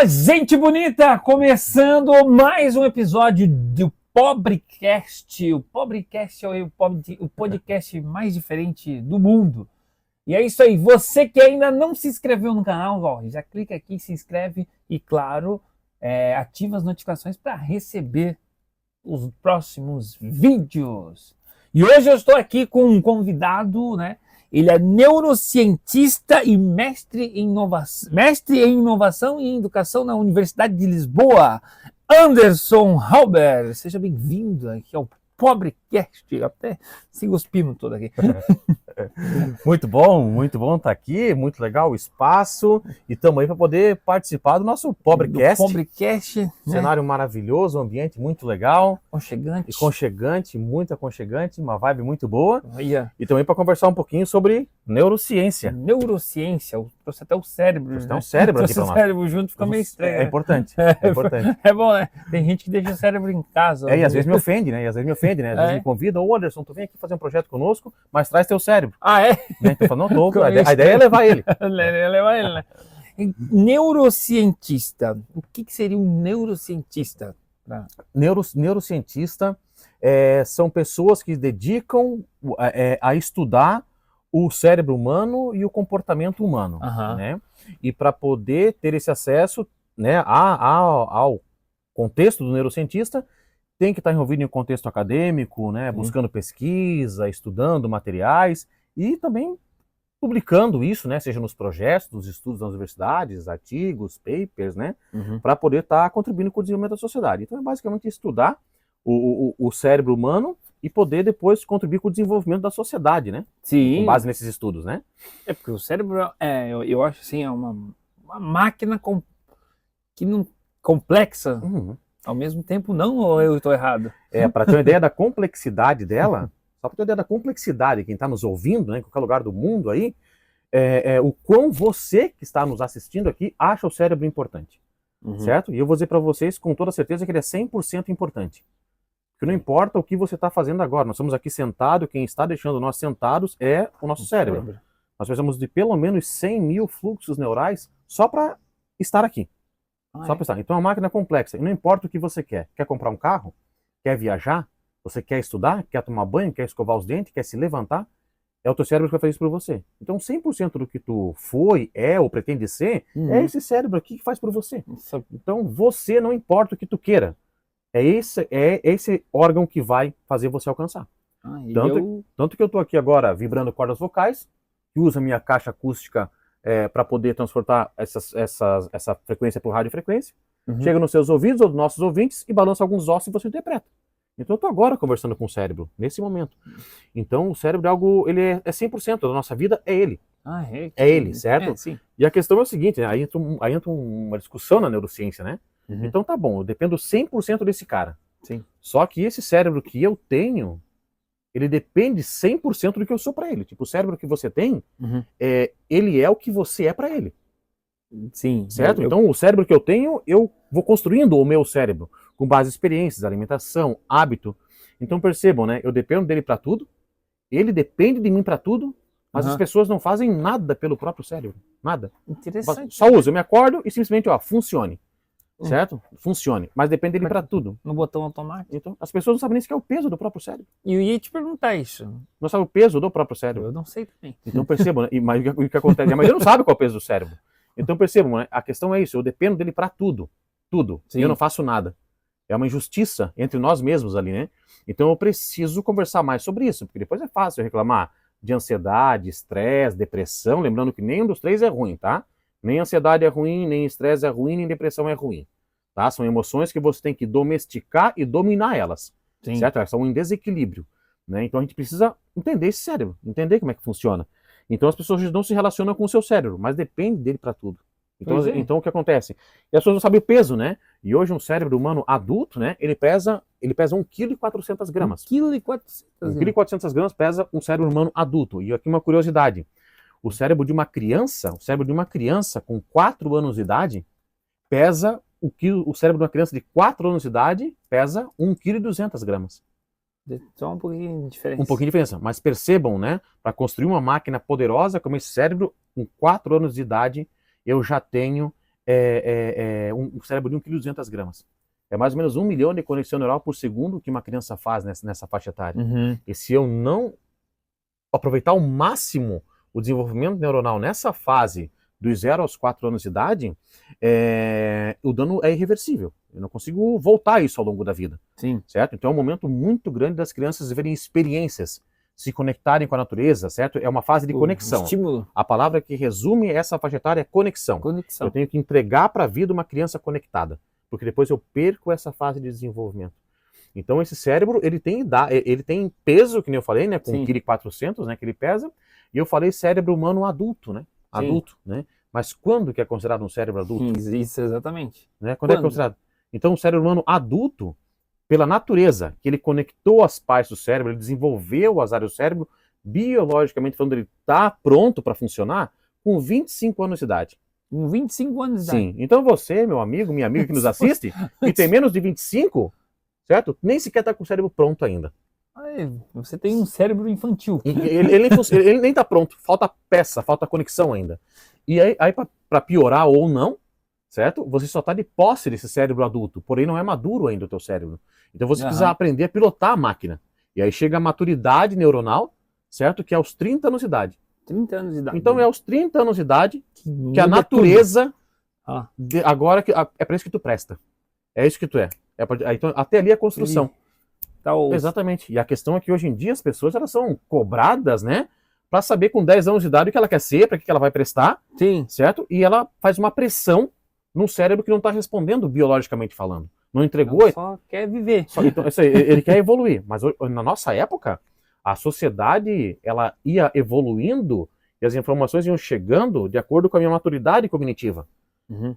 Fala, gente bonita! Começando mais um episódio do Pobrecast. O Pobrecast é o podcast mais diferente do mundo. E é isso aí. Você que ainda não se inscreveu no canal, ó, já clica aqui, se inscreve e, claro, ativa as notificações para receber os próximos vídeos. E hoje eu estou aqui com um convidado, né? Ele é neurocientista e mestre em inovação e educação na Universidade de Lisboa, Anderson Halber. Seja bem-vindo aqui ao Pobrecast. Até se cuspimos todo aqui. Muito bom estar aqui, muito legal o espaço e estamos aí para poder participar do nosso Pobrecast. Pobrecast, né? Cenário maravilhoso, um ambiente muito legal. Aconchegante. Muito aconchegante, uma vibe muito boa. Olha. E também para conversar um pouquinho sobre neurociência. Neurociência, eu trouxe até o cérebro. Trouxe até um cérebro aqui para nós. O cérebro junto fica meio estranho. É importante, é importante. É bom, né? Tem gente que deixa o cérebro em casa. E às vezes me ofende, né? Às vezes me convidam, ô Anderson, tu vem aqui fazer um projeto conosco, mas traz teu cérebro. Ah, é? Né? Então, não tô. A ideia é levar ele. Levar ele, né? Neurocientista. O que seria um neurocientista? Neurocientista são pessoas que dedicam a estudar o cérebro humano e o comportamento humano. Né? E para poder ter esse acesso, né, ao contexto do neurocientista, tem que estar envolvido em um contexto acadêmico, né, buscando pesquisa, estudando materiais e também publicando isso, né, seja nos projetos, nos estudos das universidades, artigos, papers, né, para poder estar contribuindo com o desenvolvimento da sociedade. Então é basicamente estudar o cérebro humano e poder depois contribuir com o desenvolvimento da sociedade, né? Sim. Com base nesses estudos, né? É porque o cérebro, eu acho assim, é uma máquina complexa. Ao mesmo tempo, não, ou eu estou errado? Para ter uma ideia da complexidade dela, só para ter uma ideia da complexidade, quem está nos ouvindo, né, em qualquer lugar do mundo aí, o quão você que está nos assistindo aqui acha o cérebro importante, certo? E eu vou dizer para vocês com toda certeza que ele é 100% importante. Porque não importa o que você está fazendo agora, nós estamos aqui sentados, quem está deixando nós sentados é o nosso cérebro. Nós precisamos de pelo menos 100 mil fluxos neurais só para estar aqui. Só pensar. Então é uma máquina complexa. E não importa o que você quer. Quer comprar um carro? Quer viajar? Você quer estudar? Quer tomar banho? Quer escovar os dentes? Quer se levantar? É o teu cérebro que vai fazer isso por você. Então 100% do que tu foi, ou pretende ser, é esse cérebro aqui que faz por você. Então você, não importa o que tu queira. É esse órgão que vai fazer você alcançar. Tanto que eu estou aqui agora vibrando cordas vocais, que usa minha caixa acústica para poder transportar essa frequência por radiofrequência, chega nos seus ouvidos ou nos nossos ouvintes e balança alguns ossos e você interpreta. Então eu estou agora conversando com o cérebro, nesse momento. Então o cérebro é algo, ele é 100% da nossa vida, é ele. É ele, certo? Sim. E a questão é o seguinte, né? Aí entra uma discussão na neurociência, né? Então tá bom, eu dependo 100% desse cara. Sim. Só que esse cérebro que eu tenho, ele depende 100% do que eu sou para ele. Tipo, o cérebro que você tem, ele é o que você é para ele. Sim. Certo? Então, o cérebro que eu tenho, eu vou construindo o meu cérebro com base em experiências, alimentação, hábito. Então, percebam, né? Eu dependo dele para tudo, ele depende de mim para tudo, mas as pessoas não fazem nada pelo próprio cérebro. Nada. Interessante. Só uso. Eu me acordo e simplesmente, funcione. Certo? Funcione. Mas depende dele para tudo. No botão automático. Então, as pessoas não sabem nem sequer o peso do próprio cérebro. E eu ia te perguntar isso. Não sabe o peso do próprio cérebro. Eu não sei também. Então percebam, né? Mas o que acontece? Mas eu não sabe qual é o peso do cérebro. Então percebam, né? A questão é isso. Eu dependo dele para tudo. Tudo. Sim. Eu não faço nada. É uma injustiça entre nós mesmos ali, né? Então eu preciso conversar mais sobre isso. Porque depois é fácil reclamar de ansiedade, estresse, depressão. Lembrando que nenhum dos três é ruim, tá? Nem ansiedade é ruim, nem estresse é ruim, nem depressão é ruim. Tá? São emoções que você tem que domesticar e dominar elas. Sim. Certo? Elas são em desequilíbrio. Né? Então a gente precisa entender esse cérebro, entender como é que funciona. Então as pessoas não se relacionam com o seu cérebro, mas depende dele para tudo. Então o que acontece? E as pessoas não sabem o peso, né? E hoje um cérebro humano adulto, né? Ele pesa 1,4 kg. 1,4 kg pesa um cérebro humano adulto. E aqui uma curiosidade. O cérebro de uma criança com 4 anos de idade pesa o cérebro de uma criança de 4 anos de idade pesa 1,2 kg. Só um pouquinho de diferença. Um pouquinho de diferença. Mas percebam, né? Para construir uma máquina poderosa como esse cérebro, com 4 anos de idade, eu já tenho um cérebro de 1,2 kg. É mais ou menos 1 milhão de conexão neural por segundo que uma criança faz nessa faixa etária. E se eu não aproveitar ao máximo o desenvolvimento neuronal nessa fase dos 0 aos 4 anos de idade, o dano é irreversível. Eu não consigo voltar isso ao longo da vida. Sim. Certo? Então é um momento muito grande das crianças viverem experiências, se conectarem com a natureza, certo? É uma fase de conexão. Estímulo. A palavra que resume essa faixa etária é conexão. Conexão. Eu tenho que entregar para a vida uma criança conectada, porque depois eu perco essa fase de desenvolvimento. Então esse cérebro, ele tem peso, que nem eu falei, né, com 1,4 kg, né, que ele pesa, e eu falei cérebro humano adulto, né? Adulto, né? Mas quando que é considerado um cérebro adulto? Isso, exatamente. Né? Quando é considerado? Então, o cérebro humano adulto, pela natureza, que ele conectou as partes do cérebro, ele desenvolveu as áreas do cérebro, biologicamente falando, ele está pronto para funcionar com 25 anos de idade. Com 25 anos de idade? Sim. Então você, meu amigo, minha amiga que nos assiste, que tem menos de 25, certo? Nem sequer está com o cérebro pronto ainda. Você tem um cérebro infantil. Ele nem está pronto, falta peça, falta conexão ainda. E aí para piorar ou não, certo? Você só está de posse desse cérebro adulto, porém não é maduro ainda o teu cérebro. Então você precisa aprender a pilotar a máquina. E aí chega a maturidade neuronal, certo? Que é aos 30 anos de idade. 30 anos de idade. Então é aos 30 anos de idade que a natureza, agora, é para isso que tu presta. É isso que tu é. Então, até ali é a construção. Exatamente. E a questão é que hoje em dia as pessoas elas são cobradas, né? Para saber com 10 anos de idade o que ela quer ser, para que ela vai prestar. Sim. Certo? E ela faz uma pressão num cérebro que não está respondendo biologicamente falando. Não entregou. Ele só quer viver. Então, ele quer evoluir. Mas na nossa época, a sociedade ela ia evoluindo e as informações iam chegando de acordo com a minha maturidade cognitiva.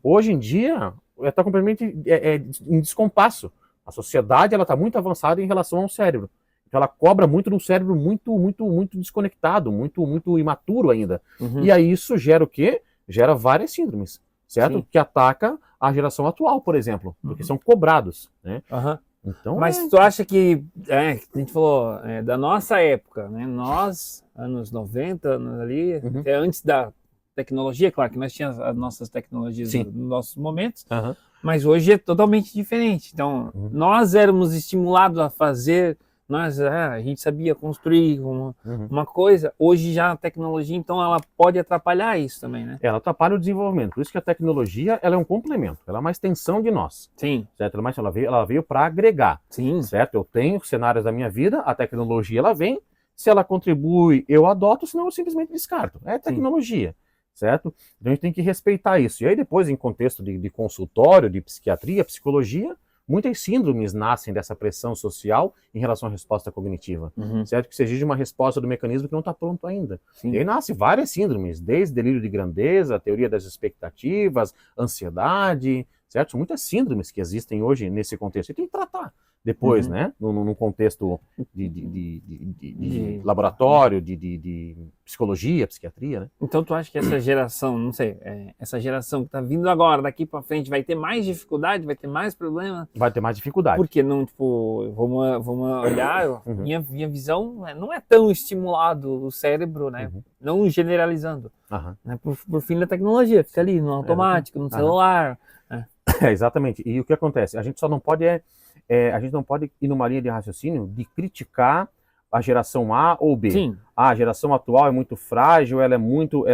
Hoje em dia, está completamente em descompasso. A sociedade ela está muito avançada em relação ao cérebro. Então ela cobra muito de um cérebro muito desconectado, muito imaturo ainda. E aí isso gera o quê? Gera várias síndromes, certo? Sim. Que ataca a geração atual, por exemplo, porque são cobrados, né? Então, mas tu acha que, a gente falou, da nossa época, né? Nós, anos 90, anos ali, até antes da tecnologia, claro que nós tínhamos as nossas tecnologias nos nossos momentos, mas hoje é totalmente diferente. Então, nós éramos estimulados a fazer, a gente sabia construir uma coisa, hoje já a tecnologia, então ela pode atrapalhar isso também, né? Ela atrapalha o desenvolvimento, por isso que a tecnologia ela é um complemento, ela é uma extensão de nós. Sim. Certo? Ela veio para agregar. Sim. Certo? Eu tenho cenários da minha vida, a tecnologia ela vem, se ela contribui, eu adoto, senão eu simplesmente descarto. É tecnologia. Certo? Então a gente tem que respeitar isso. E aí depois, em contexto de consultório, de psiquiatria, psicologia, muitas síndromes nascem dessa pressão social em relação à resposta cognitiva. Certo? Que se exige uma resposta do mecanismo que não está pronto ainda. E aí nascem várias síndromes, desde delírio de grandeza, teoria das expectativas, ansiedade, certo? São muitas síndromes que existem hoje nesse contexto. E tem que tratar depois, né? Num contexto de laboratório, de psicologia, psiquiatria, né? Então tu acha que essa geração, não sei, essa geração que está vindo agora, daqui para frente, vai ter mais dificuldade, vai ter mais problema? Vai ter mais dificuldade. Porque não, tipo, vamos olhar, minha visão não é tão estimulado o cérebro, né? Não generalizando, né? Por fim da tecnologia, fica ali no automático, no celular. Exatamente. E o que acontece? A gente só não pode a gente não pode ir numa linha de raciocínio de criticar a geração A ou B. Sim. A geração atual é muito frágil, ela é muito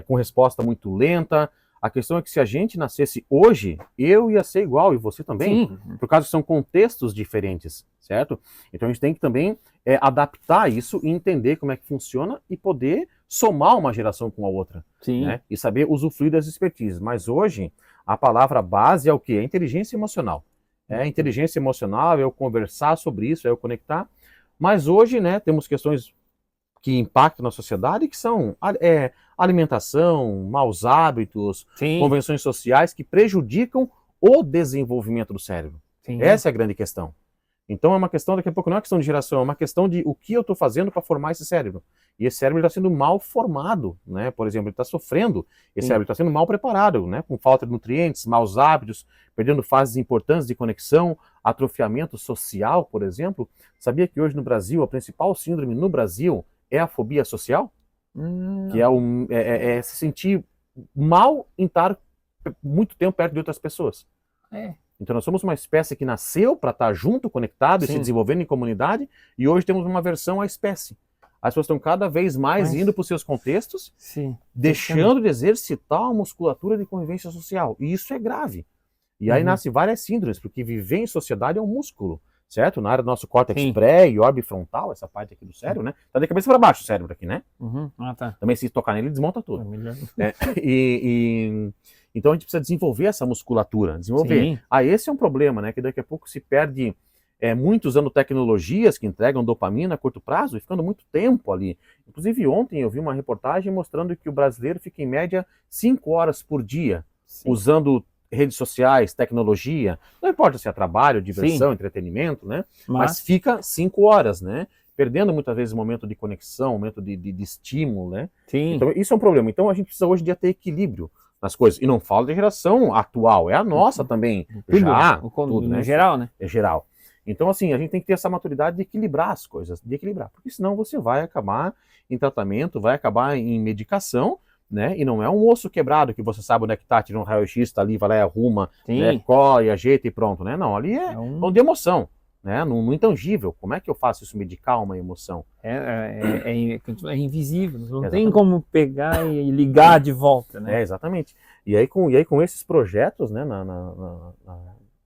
com resposta muito lenta. A questão é que se a gente nascesse hoje, eu ia ser igual e você também, por causa que são contextos diferentes, certo? Então a gente tem que também adaptar isso e entender como é que funciona e poder somar uma geração com a outra, né? E saber usufruir das expertises. Mas hoje a palavra base é o quê? É inteligência emocional. Inteligência emocional, é eu conversar sobre isso, é eu conectar. Mas hoje, né, temos questões que impactam na sociedade, que são alimentação, maus hábitos, convenções sociais que prejudicam o desenvolvimento do cérebro. Essa é a grande questão. Então é uma questão, daqui a pouco não é uma questão de geração, é uma questão de o que eu estou fazendo para formar esse cérebro. E esse cérebro está sendo mal formado, né? Por exemplo, ele está sofrendo, esse cérebro está sendo mal preparado, né? Com falta de nutrientes, maus hábitos, perdendo fases importantes de conexão, atrofiamento social, por exemplo. Sabia que hoje no Brasil, a principal síndrome no Brasil é a fobia social? Que é se sentir mal em estar muito tempo perto de outras pessoas. É. Então nós somos uma espécie que nasceu para estar junto, conectado e se Sim. desenvolvendo em comunidade, e hoje temos uma versão à espécie. As pessoas estão cada vez mais indo para os seus contextos, Sim. deixando de exercitar a musculatura de convivência social. E isso é grave. E aí nascem várias síndromes, porque viver em sociedade é um músculo, certo? Na área do nosso córtex pré e orbe frontal, essa parte aqui do cérebro, né? Tá de cabeça para baixo o cérebro aqui, né? Ah, tá. Também se tocar nele, desmonta tudo. É. Então a gente precisa desenvolver essa musculatura, desenvolver. Sim. Esse é um problema, né? Que daqui a pouco se perde muito usando tecnologias que entregam dopamina a curto prazo e ficando muito tempo ali. Inclusive ontem eu vi uma reportagem mostrando que o brasileiro fica em média 5 horas por dia usando redes sociais, tecnologia, não importa se é trabalho, diversão, entretenimento, né? Mas fica 5 horas, né? Perdendo muitas vezes o momento de conexão, o momento de estímulo, né? Sim. Então isso é um problema. Então a gente precisa hoje em dia ter equilíbrio nas coisas. E não falo da geração atual, é a nossa também. Tudo, no né? geral, né? É geral. Então, assim, a gente tem que ter essa maturidade de equilibrar as coisas, porque senão você vai acabar em tratamento, vai acabar em medicação, né? E não é um osso quebrado que você sabe onde é que tá, tira um raio-x, tá ali, vai lá e arruma, né? Colhe, ajeita e pronto, né? Não, ali é de emoção, né? No intangível. Como é que eu faço isso medicar uma emoção? É invisível, não tem como pegar e ligar de volta, né? Exatamente. E aí com esses projetos, né,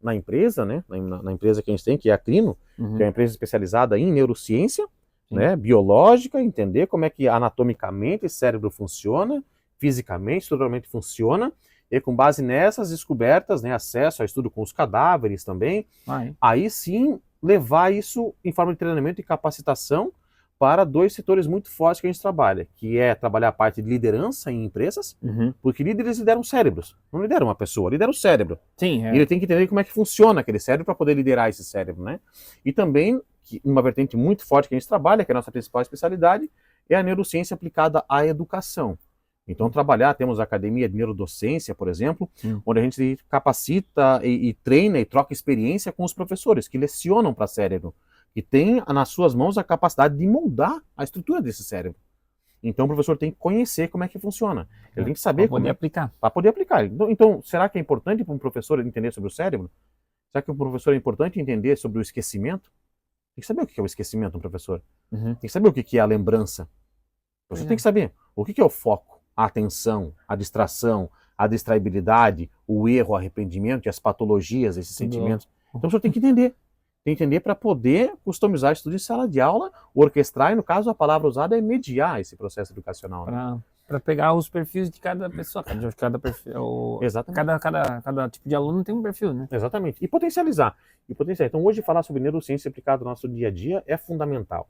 na empresa, né, na empresa que a gente tem, que é a Crino, que é uma empresa especializada em neurociência, né, biológica, entender como é que anatomicamente esse cérebro funciona, fisicamente, estruturalmente funciona, e com base nessas descobertas, né, acesso ao estudo com os cadáveres também, aí sim levar isso em forma de treinamento e capacitação para 2 setores muito fortes que a gente trabalha, que é trabalhar a parte de liderança em empresas, porque líderes lideram cérebros, não lideram uma pessoa, lideram o cérebro. Sim, E ele tem que entender como é que funciona aquele cérebro para poder liderar esse cérebro, né? E também, uma vertente muito forte que a gente trabalha, que é a nossa principal especialidade, é a neurociência aplicada à educação. Então, temos a academia de neurodocência, por exemplo, onde a gente capacita e treina e troca experiência com os professores, que lecionam para cérebro, que tem nas suas mãos a capacidade de moldar a estrutura desse cérebro. Então o professor tem que conhecer como é que funciona. Ele tem que saber para poder aplicar. Então, será que é importante para um professor entender sobre o cérebro? Será que para um professor é importante entender sobre o esquecimento? Tem que saber o que é o esquecimento, um professor. Tem que saber o que é a lembrança. O professor tem que saber o que é o foco, a atenção, a distração, a distraibilidade, o erro, o arrependimento e as patologias, esses sentimentos. Então o professor tem que entender. Tem que entender para poder customizar estudo em sala de aula, orquestrar, e no caso a palavra usada é mediar esse processo educacional. Para pegar os perfis de cada pessoa, cada perfil, cada tipo de aluno tem um perfil, né? Exatamente. E potencializar. Então hoje falar sobre neurociência aplicada no nosso dia a dia é fundamental.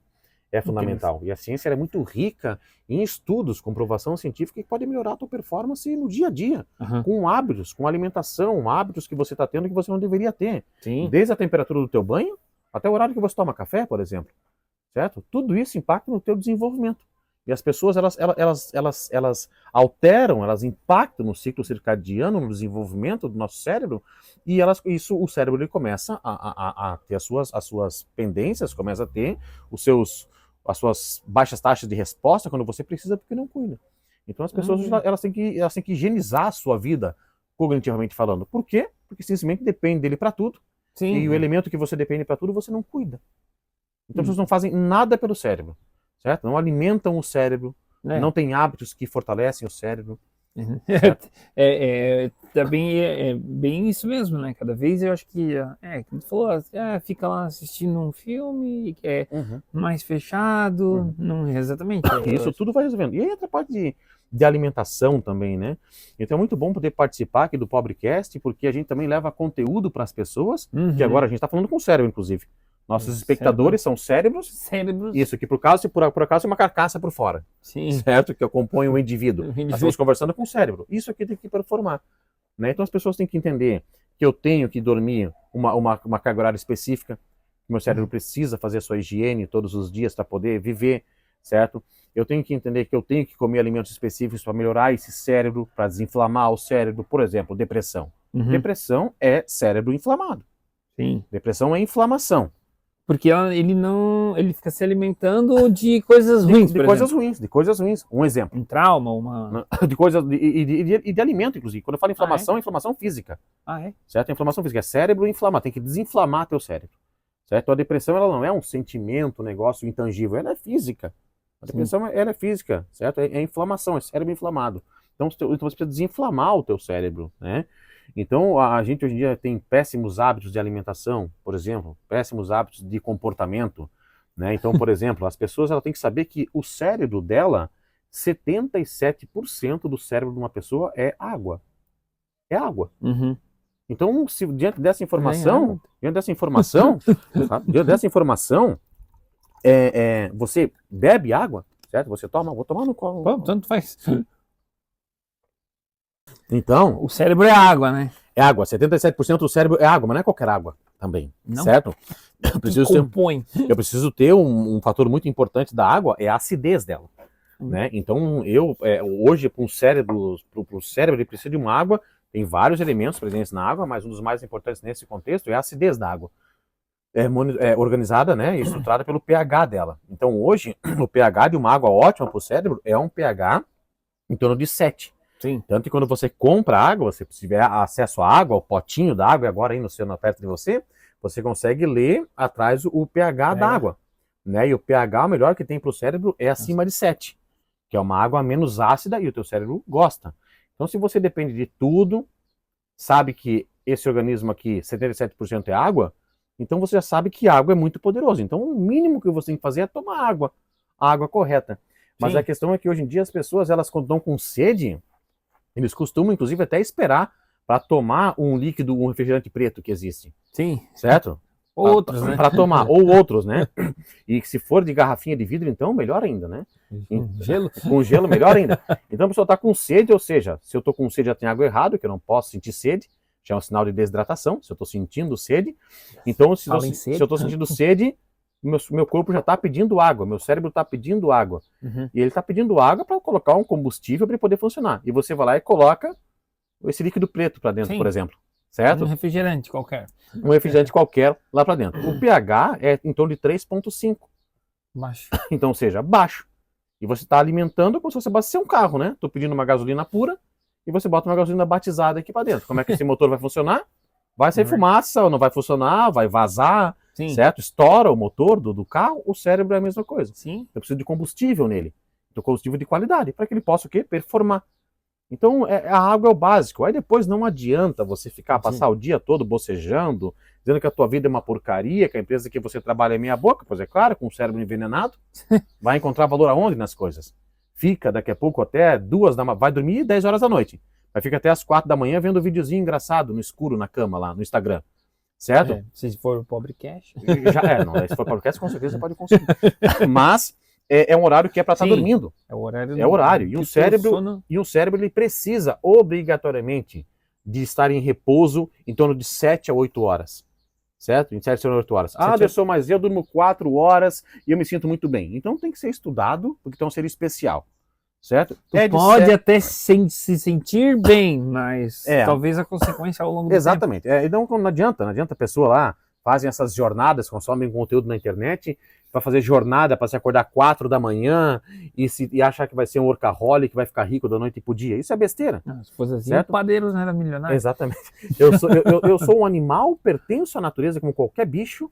E a ciência é muito rica em estudos, comprovação científica que pode melhorar a tua performance no dia a dia, com hábitos, com alimentação, hábitos que você está tendo que você não deveria ter. Desde a temperatura do teu banho até o horário que você toma café, por exemplo. Certo? Tudo isso impacta no teu desenvolvimento. E as pessoas, elas alteram, elas impactam no ciclo circadiano, no desenvolvimento do nosso cérebro, e o cérebro ele começa a ter as suas pendências, começa a ter as suas baixas taxas de resposta quando você precisa, porque não cuida. Então as pessoas elas têm que higienizar a sua vida, cognitivamente falando. Por quê? Porque simplesmente depende dele para tudo. E o elemento que você depende para tudo, você não cuida. Então as pessoas não fazem nada pelo cérebro, certo? Não alimentam o cérebro, não têm hábitos que fortalecem o cérebro. É bem isso mesmo, né? Cada vez eu acho que, como tu falou, fica lá assistindo um filme que é mais fechado, não exatamente. Isso tudo vai resolvendo. E aí outra parte de alimentação também, né? Então é muito bom poder participar aqui do Pobrecast, porque a gente também leva conteúdo para as pessoas, que agora a gente está falando com o cérebro, inclusive. Nossos espectadores são cérebros. Isso, que por acaso é uma carcaça por fora. Certo? Que compõe o indivíduo. Nós estamos conversando com o cérebro. Isso aqui tem que performar. Né? Então as pessoas têm que entender que eu tenho que dormir uma carga horária específica, que meu cérebro precisa fazer a sua higiene todos os dias para poder viver, certo? Eu tenho que entender que eu tenho que comer alimentos específicos para melhorar esse cérebro, para desinflamar o cérebro. Por exemplo, depressão. Depressão é cérebro inflamado. Depressão é inflamação. Porque ele fica se alimentando de coisas ruins, De coisas ruins. Um exemplo. Um trauma, uma... De coisas de alimento, inclusive. Quando eu falo inflamação, é inflamação física. Certo? A inflamação física é cérebro inflamar, tem que desinflamar teu cérebro. Certo? A depressão, ela não é um sentimento, um negócio intangível, ela é física. A depressão, ela é física, certo? É inflamação, é cérebro inflamado. Então você precisa desinflamar o teu cérebro, né? Então a gente hoje em dia tem péssimos hábitos de alimentação, por exemplo, péssimos hábitos de comportamento, né? Então, por exemplo, as pessoas elas têm que saber que o cérebro dela, 77% do cérebro de uma pessoa é água. É água. Uhum. Então, se diante dessa informação, você bebe água, certo? Você toma, vou tomar no colo. Pô, tanto faz. Então, o cérebro é água, né? É água, 77% do cérebro é água, mas não é qualquer água também, não? Certo? Eu preciso ter um fator muito importante da água, é a acidez dela. Né? Então, hoje, para o cérebro, ele precisa de uma água, tem vários elementos presentes na água, mas um dos mais importantes nesse contexto é a acidez da água. É organizada, né, e estruturada pelo pH dela. Então, hoje, o pH de uma água ótima para o cérebro é um pH em torno de 7. Sim. Tanto que quando você compra água, se tiver acesso à água, o potinho da água, agora aí no seu, perto de você consegue ler atrás o pH da água. Né? E o pH, o melhor que tem para o cérebro é acima de 7, que é uma água menos ácida e o teu cérebro gosta. Então, se você depende de tudo, sabe que esse organismo aqui, 77% é água, então você já sabe que água é muito poderoso. Então, o mínimo que você tem que fazer é tomar água, a água correta. Mas Sim. A questão é que hoje em dia as pessoas, elas quando estão com sede, eles costumam, inclusive, até esperar para tomar um líquido, um refrigerante preto que existe. Sim. Certo? Outros, né? Para tomar, ou outros, né? E se for de garrafinha de vidro, então, melhor ainda, né? Gelo? Com gelo, melhor ainda. Então a pessoa está com sede, ou seja, se eu estou com sede já tem algo errado, que eu não posso sentir sede, já é um sinal de desidratação, se eu estou sentindo sede. Então, se eu estou sentindo sede, meu corpo já está pedindo água, meu cérebro está pedindo água. Uhum. E ele está pedindo água para colocar um combustível para ele poder funcionar. E você vai lá e coloca esse líquido preto para dentro, Sim. por exemplo. Certo? Um refrigerante qualquer. Um refrigerante qualquer lá para dentro. O pH é em torno de 3,5. Baixo. Então, ou seja, baixo. E você está alimentando como se você abastecer um carro, né? Estou pedindo uma gasolina pura e você bota uma gasolina batizada aqui para dentro. Como é que esse motor vai funcionar? Vai sair fumaça, ou não vai funcionar, vai vazar, Sim. certo? Estoura o motor do carro, o cérebro é a mesma coisa. Sim. Eu preciso de combustível nele. Então, combustível de qualidade, para que ele possa o quê? Performar. Então, a água é o básico. Aí depois não adianta você passar o dia todo bocejando, dizendo que a tua vida é uma porcaria, que a empresa que você trabalha é meia boca, pois é claro, com o cérebro envenenado, vai encontrar valor aonde nas coisas? Fica daqui a pouco até 2 da manhã, vai dormir 10 horas da noite, vai ficar até as 4 da manhã vendo um videozinho engraçado no escuro, na cama lá, no Instagram, certo? Se for o pobre cash. Se for pobre cash, com certeza você pode consumir. Mas é um horário que é para estar dormindo. É o horário. É o horário. E o cérebro ele precisa obrigatoriamente de estar em repouso em torno de 7 a 8 horas. Certo? Em 7 a 8 horas. Anderson, mas eu durmo 4 horas e eu me sinto muito bem. Então tem que ser estudado, porque tem um ser especial. Certo? Pode até se sentir bem, mas talvez a consequência ao longo do Exatamente. tempo. Então não adianta a pessoa lá, fazem essas jornadas, consomem conteúdo na internet, para fazer jornada, para se acordar 4 da manhã e achar que vai ser um workaholic, que vai ficar rico da noite pro dia. Isso é besteira. Se fosse assim, o padeiro não era milionário. Exatamente. Eu sou um animal, pertenço à natureza como qualquer bicho,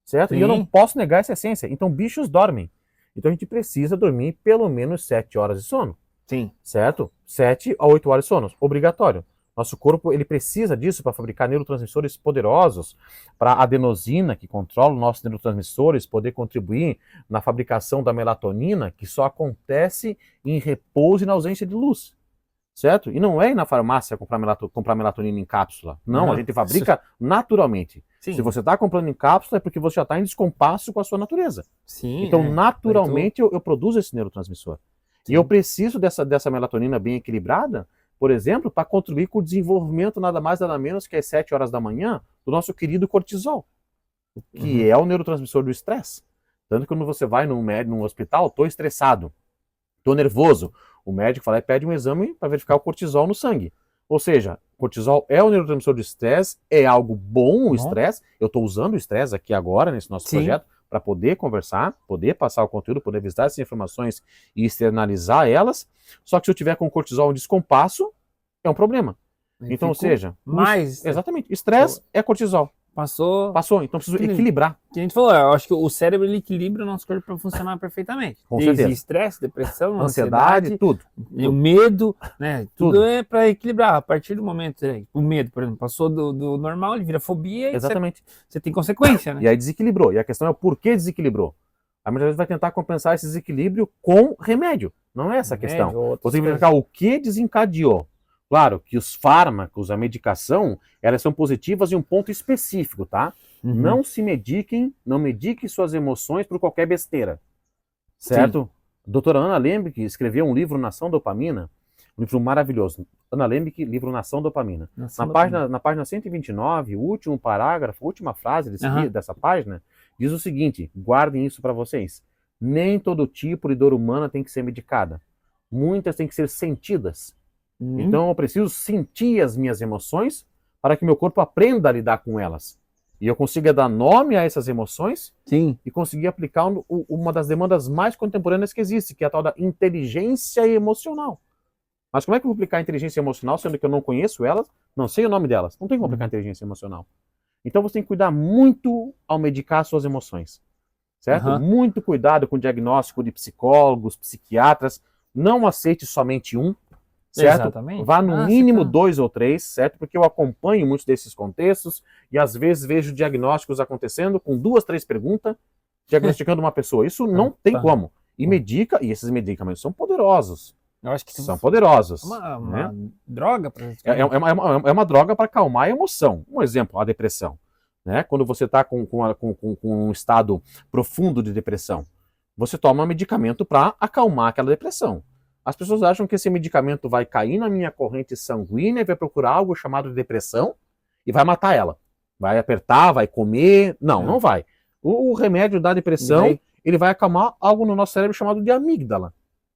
certo? Sim. E eu não posso negar essa essência. Então, bichos dormem. Então, a gente precisa dormir pelo menos 7 horas de sono. Sim. Certo? 7 a 8 horas de sono. Obrigatório. Nosso corpo ele precisa disso para fabricar neurotransmissores poderosos, para a adenosina, que controla os nossos neurotransmissores, poder contribuir na fabricação da melatonina, que só acontece em repouso e na ausência de luz. Certo? E não é ir na farmácia comprar melatonina em cápsula. Não, a gente fabrica naturalmente. Sim. Se você está comprando em cápsula é porque você já está em descompasso com a sua natureza. Sim, então, naturalmente, eu produzo esse neurotransmissor. Sim. E eu preciso dessa melatonina bem equilibrada, por exemplo, para contribuir com o desenvolvimento nada mais nada menos que às 7 horas da manhã do nosso querido cortisol, que é o neurotransmissor do estresse. Tanto que quando você vai num hospital, estou estressado, estou nervoso, o médico fala, pede um exame para verificar o cortisol no sangue. Ou seja, Cortisol é o neurotransmissor do estresse, é algo bom o Bom. estresse. Eu estou usando o estresse aqui agora, nesse nosso Sim. projeto, para poder conversar, poder passar o conteúdo, poder visitar essas informações e externalizar elas. Só que se eu tiver com cortisol em descompasso, é um problema. Então, ou seja, mais exatamente, estresse é cortisol. passou. Passou, então preciso Equilíbrio. equilibrar. Que a gente falou, eu acho que o cérebro ele equilibra o nosso corpo para funcionar perfeitamente. Com Desde certeza. estresse, depressão, Ansiedade, tudo. e o medo, né? Tudo Tudo. é para equilibrar. A partir do momento, o medo, por exemplo, passou do normal, ele vira fobia Exatamente. e você tem consequência, né? E aí desequilibrou. E a questão é o porquê desequilibrou. A muitas vezes vai tentar compensar esse desequilíbrio com remédio. Não é essa a questão. Você tem que verificar o que desencadeou. Claro que os fármacos, a medicação, elas são positivas em um ponto específico, tá? Uhum. Não se mediquem, não mediquem suas emoções por qualquer besteira. Certo? A doutora Ana Lembeck escreveu um livro, Nação Dopamina, um livro maravilhoso. Ana Lembeck, livro Nação Dopamina. Na página 129, o último parágrafo, a última frase dessa página, diz o seguinte, guardem isso para vocês. Nem todo tipo de dor humana tem que ser medicada. Muitas têm que ser sentidas. Então eu preciso sentir as minhas emoções para que meu corpo aprenda a lidar com elas. E eu consiga dar nome a essas emoções. Sim. E conseguir aplicar uma das demandas mais contemporâneas que existe, que é a tal da inteligência emocional. Mas como é que eu vou aplicar a inteligência emocional, sendo que eu não conheço elas, não sei o nome delas? Não tem como aplicar a inteligência emocional. Então você tem que cuidar muito ao medicar suas emoções. Certo? Muito cuidado com o diagnóstico de psicólogos, psiquiatras. Não aceite somente um. Certo? Exatamente. Vá no mínimo 2 ou 3, certo? Porque eu acompanho muitos desses contextos e às vezes vejo diagnósticos acontecendo com 2, 3 perguntas, diagnosticando uma pessoa. Isso não tem como. E medica, e esses medicamentos são poderosos. Eu acho que são poderosos. Uma droga para é uma droga para acalmar a emoção. Um exemplo, a depressão. Né? Quando você está com um estado profundo de depressão, você toma um medicamento para acalmar aquela depressão. As pessoas acham que esse medicamento vai cair na minha corrente sanguínea e vai procurar algo chamado de depressão e vai matar ela. Vai apertar, vai comer. Não, não vai. O remédio da depressão, ele vai acalmar algo no nosso cérebro chamado de amígdala.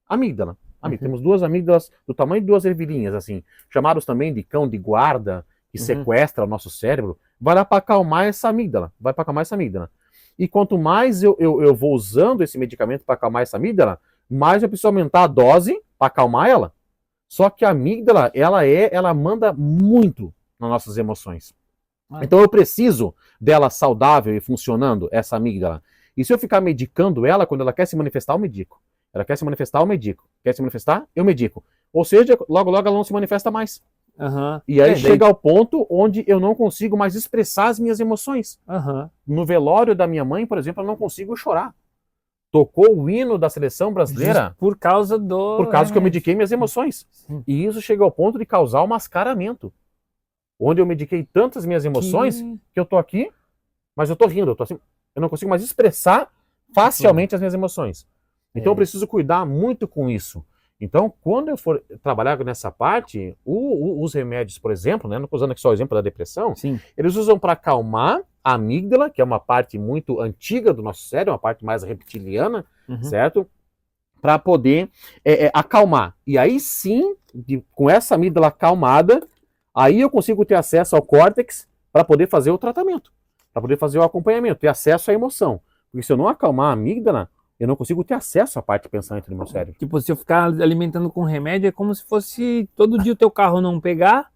Amígdala. Temos 2 amígdalas do tamanho de 2 ervilhinhas, assim, chamados também de cão de guarda, que sequestra o nosso cérebro. Vai lá para acalmar essa amígdala. Vai para acalmar essa amígdala. E quanto mais eu vou usando esse medicamento para acalmar essa amígdala, mais eu preciso aumentar a dose para acalmar ela. Só que a amígdala, ela manda muito nas nossas emoções. Então eu preciso dela saudável e funcionando, essa amígdala. E se eu ficar medicando ela, quando ela quer se manifestar, eu medico. Ela quer se manifestar, eu medico. Quer se manifestar, eu medico. Ou seja, logo ela não se manifesta mais. E aí chega ao ponto onde eu não consigo mais expressar as minhas emoções. No velório da minha mãe, por exemplo, eu não consigo chorar. Tocou o hino da seleção brasileira por causa que eu mediquei minhas emoções. E isso chega ao ponto de causar o mascaramento. Onde eu mediquei tantas minhas emoções que eu tô aqui, mas eu tô rindo, eu tô assim, eu não consigo mais expressar facialmente as minhas emoções. Então eu preciso cuidar muito com isso. Então, quando eu for trabalhar nessa parte, os remédios, por exemplo, né, não estou usando aqui só o exemplo da depressão, eles usam para acalmar a amígdala, que é uma parte muito antiga do nosso cérebro, uma parte mais reptiliana, certo? Para poder acalmar. E aí sim, com essa amígdala acalmada, aí eu consigo ter acesso ao córtex para poder fazer o tratamento, para poder fazer o acompanhamento, ter acesso à emoção. Porque se eu não acalmar a amígdala, eu não consigo ter acesso à parte pensante do meu cérebro. Tipo, se eu ficar alimentando com remédio, é como se fosse todo dia o teu carro não pegar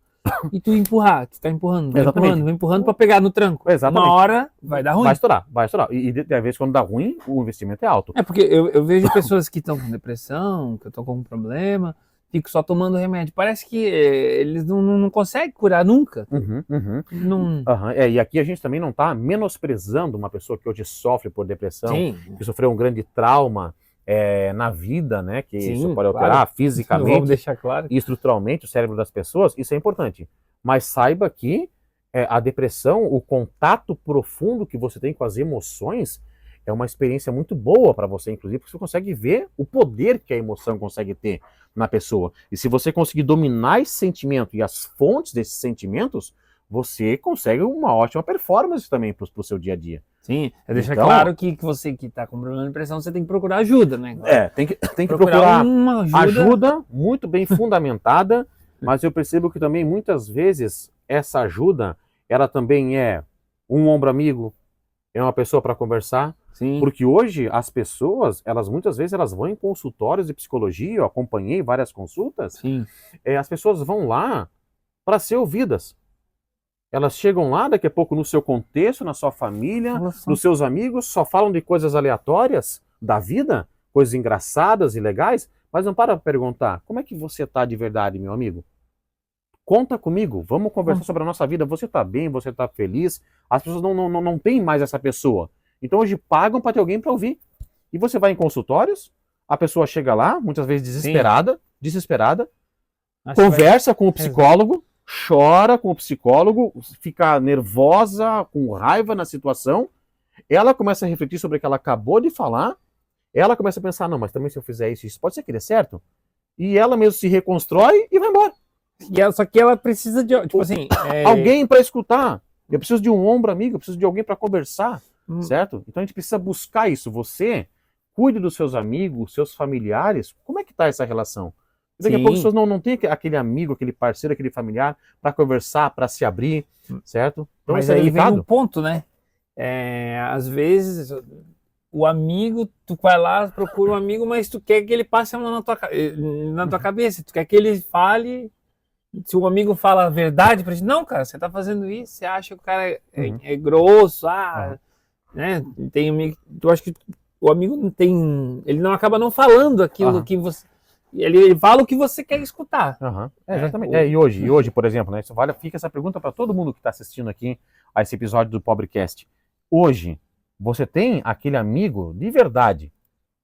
e tu empurrar. Tu tá empurrando, vai empurrando para pegar no tranco. Exatamente. Uma hora vai dar ruim. Vai estourar. E às vezes quando dá ruim, o investimento é alto. É porque eu vejo pessoas que estão com depressão, que estão com um problema, ficam só tomando remédio. Parece que eles não conseguem curar nunca. E aqui a gente também não está menosprezando uma pessoa que hoje sofre por depressão, que sofreu um grande trauma na vida, né? Que isso pode alterar fisicamente, vamos deixar claro, e estruturalmente o cérebro das pessoas. Isso é importante. Mas saiba que a depressão, o contato profundo que você tem com as emoções, é uma experiência muito boa para você, inclusive, porque você consegue ver o poder que a emoção consegue ter na pessoa. E se você conseguir dominar esse sentimento e as fontes desses sentimentos, você consegue uma ótima performance também para o seu dia a dia. Sim, deixa claro que você que está com problema de depressão, você tem que procurar ajuda, né? Tem que procurar uma ajuda muito bem fundamentada, mas eu percebo que também muitas vezes essa ajuda, ela também é um ombro amigo, é uma pessoa para conversar, Sim. porque hoje as pessoas, elas muitas vezes elas vão em consultórios de psicologia, eu acompanhei várias consultas, Sim. as pessoas vão lá para ser ouvidas. Elas chegam lá, daqui a pouco, no seu contexto, na sua família, nos seus amigos, só falam de coisas aleatórias da vida, coisas engraçadas e legais, mas não para perguntar, como é que você está de verdade, meu amigo? Conta comigo, vamos conversar sobre a nossa vida, você está bem, você está feliz? As pessoas não têm mais essa pessoa. Então hoje pagam para ter alguém para ouvir. E você vai em consultórios, a pessoa chega lá, muitas vezes desesperada, conversa com o psicólogo, chora com o psicólogo, fica nervosa, com raiva na situação, ela começa a refletir sobre o que ela acabou de falar, ela começa a pensar, não, mas também se eu fizer isso pode ser que dê certo? E ela mesmo se reconstrói e vai embora. Só que ela precisa de, tipo assim... alguém para escutar. Eu preciso de um ombro amigo, eu preciso de alguém para conversar, certo? Então a gente precisa buscar isso. Você cuide dos seus amigos, seus familiares. Como é que está essa relação? Daqui a pouco as pessoas não têm aquele amigo, aquele parceiro, aquele familiar para conversar, para se abrir, certo? Então, mas aí vem um ponto, né? Às vezes o amigo, tu vai lá, procura um amigo, mas tu quer que ele passe a mão na tua cabeça, tu quer que ele fale. Se o amigo fala a verdade pra gente, não, cara, você tá fazendo isso, você acha que o cara é grosso, né? Tem amigo, eu acho que o amigo não tem, ele não acaba não falando aquilo que você, ele fala o que você quer escutar. Exatamente. E hoje, por exemplo, né? Fica essa pergunta para todo mundo que está assistindo aqui a esse episódio do Pobrecast. Hoje, você tem aquele amigo de verdade,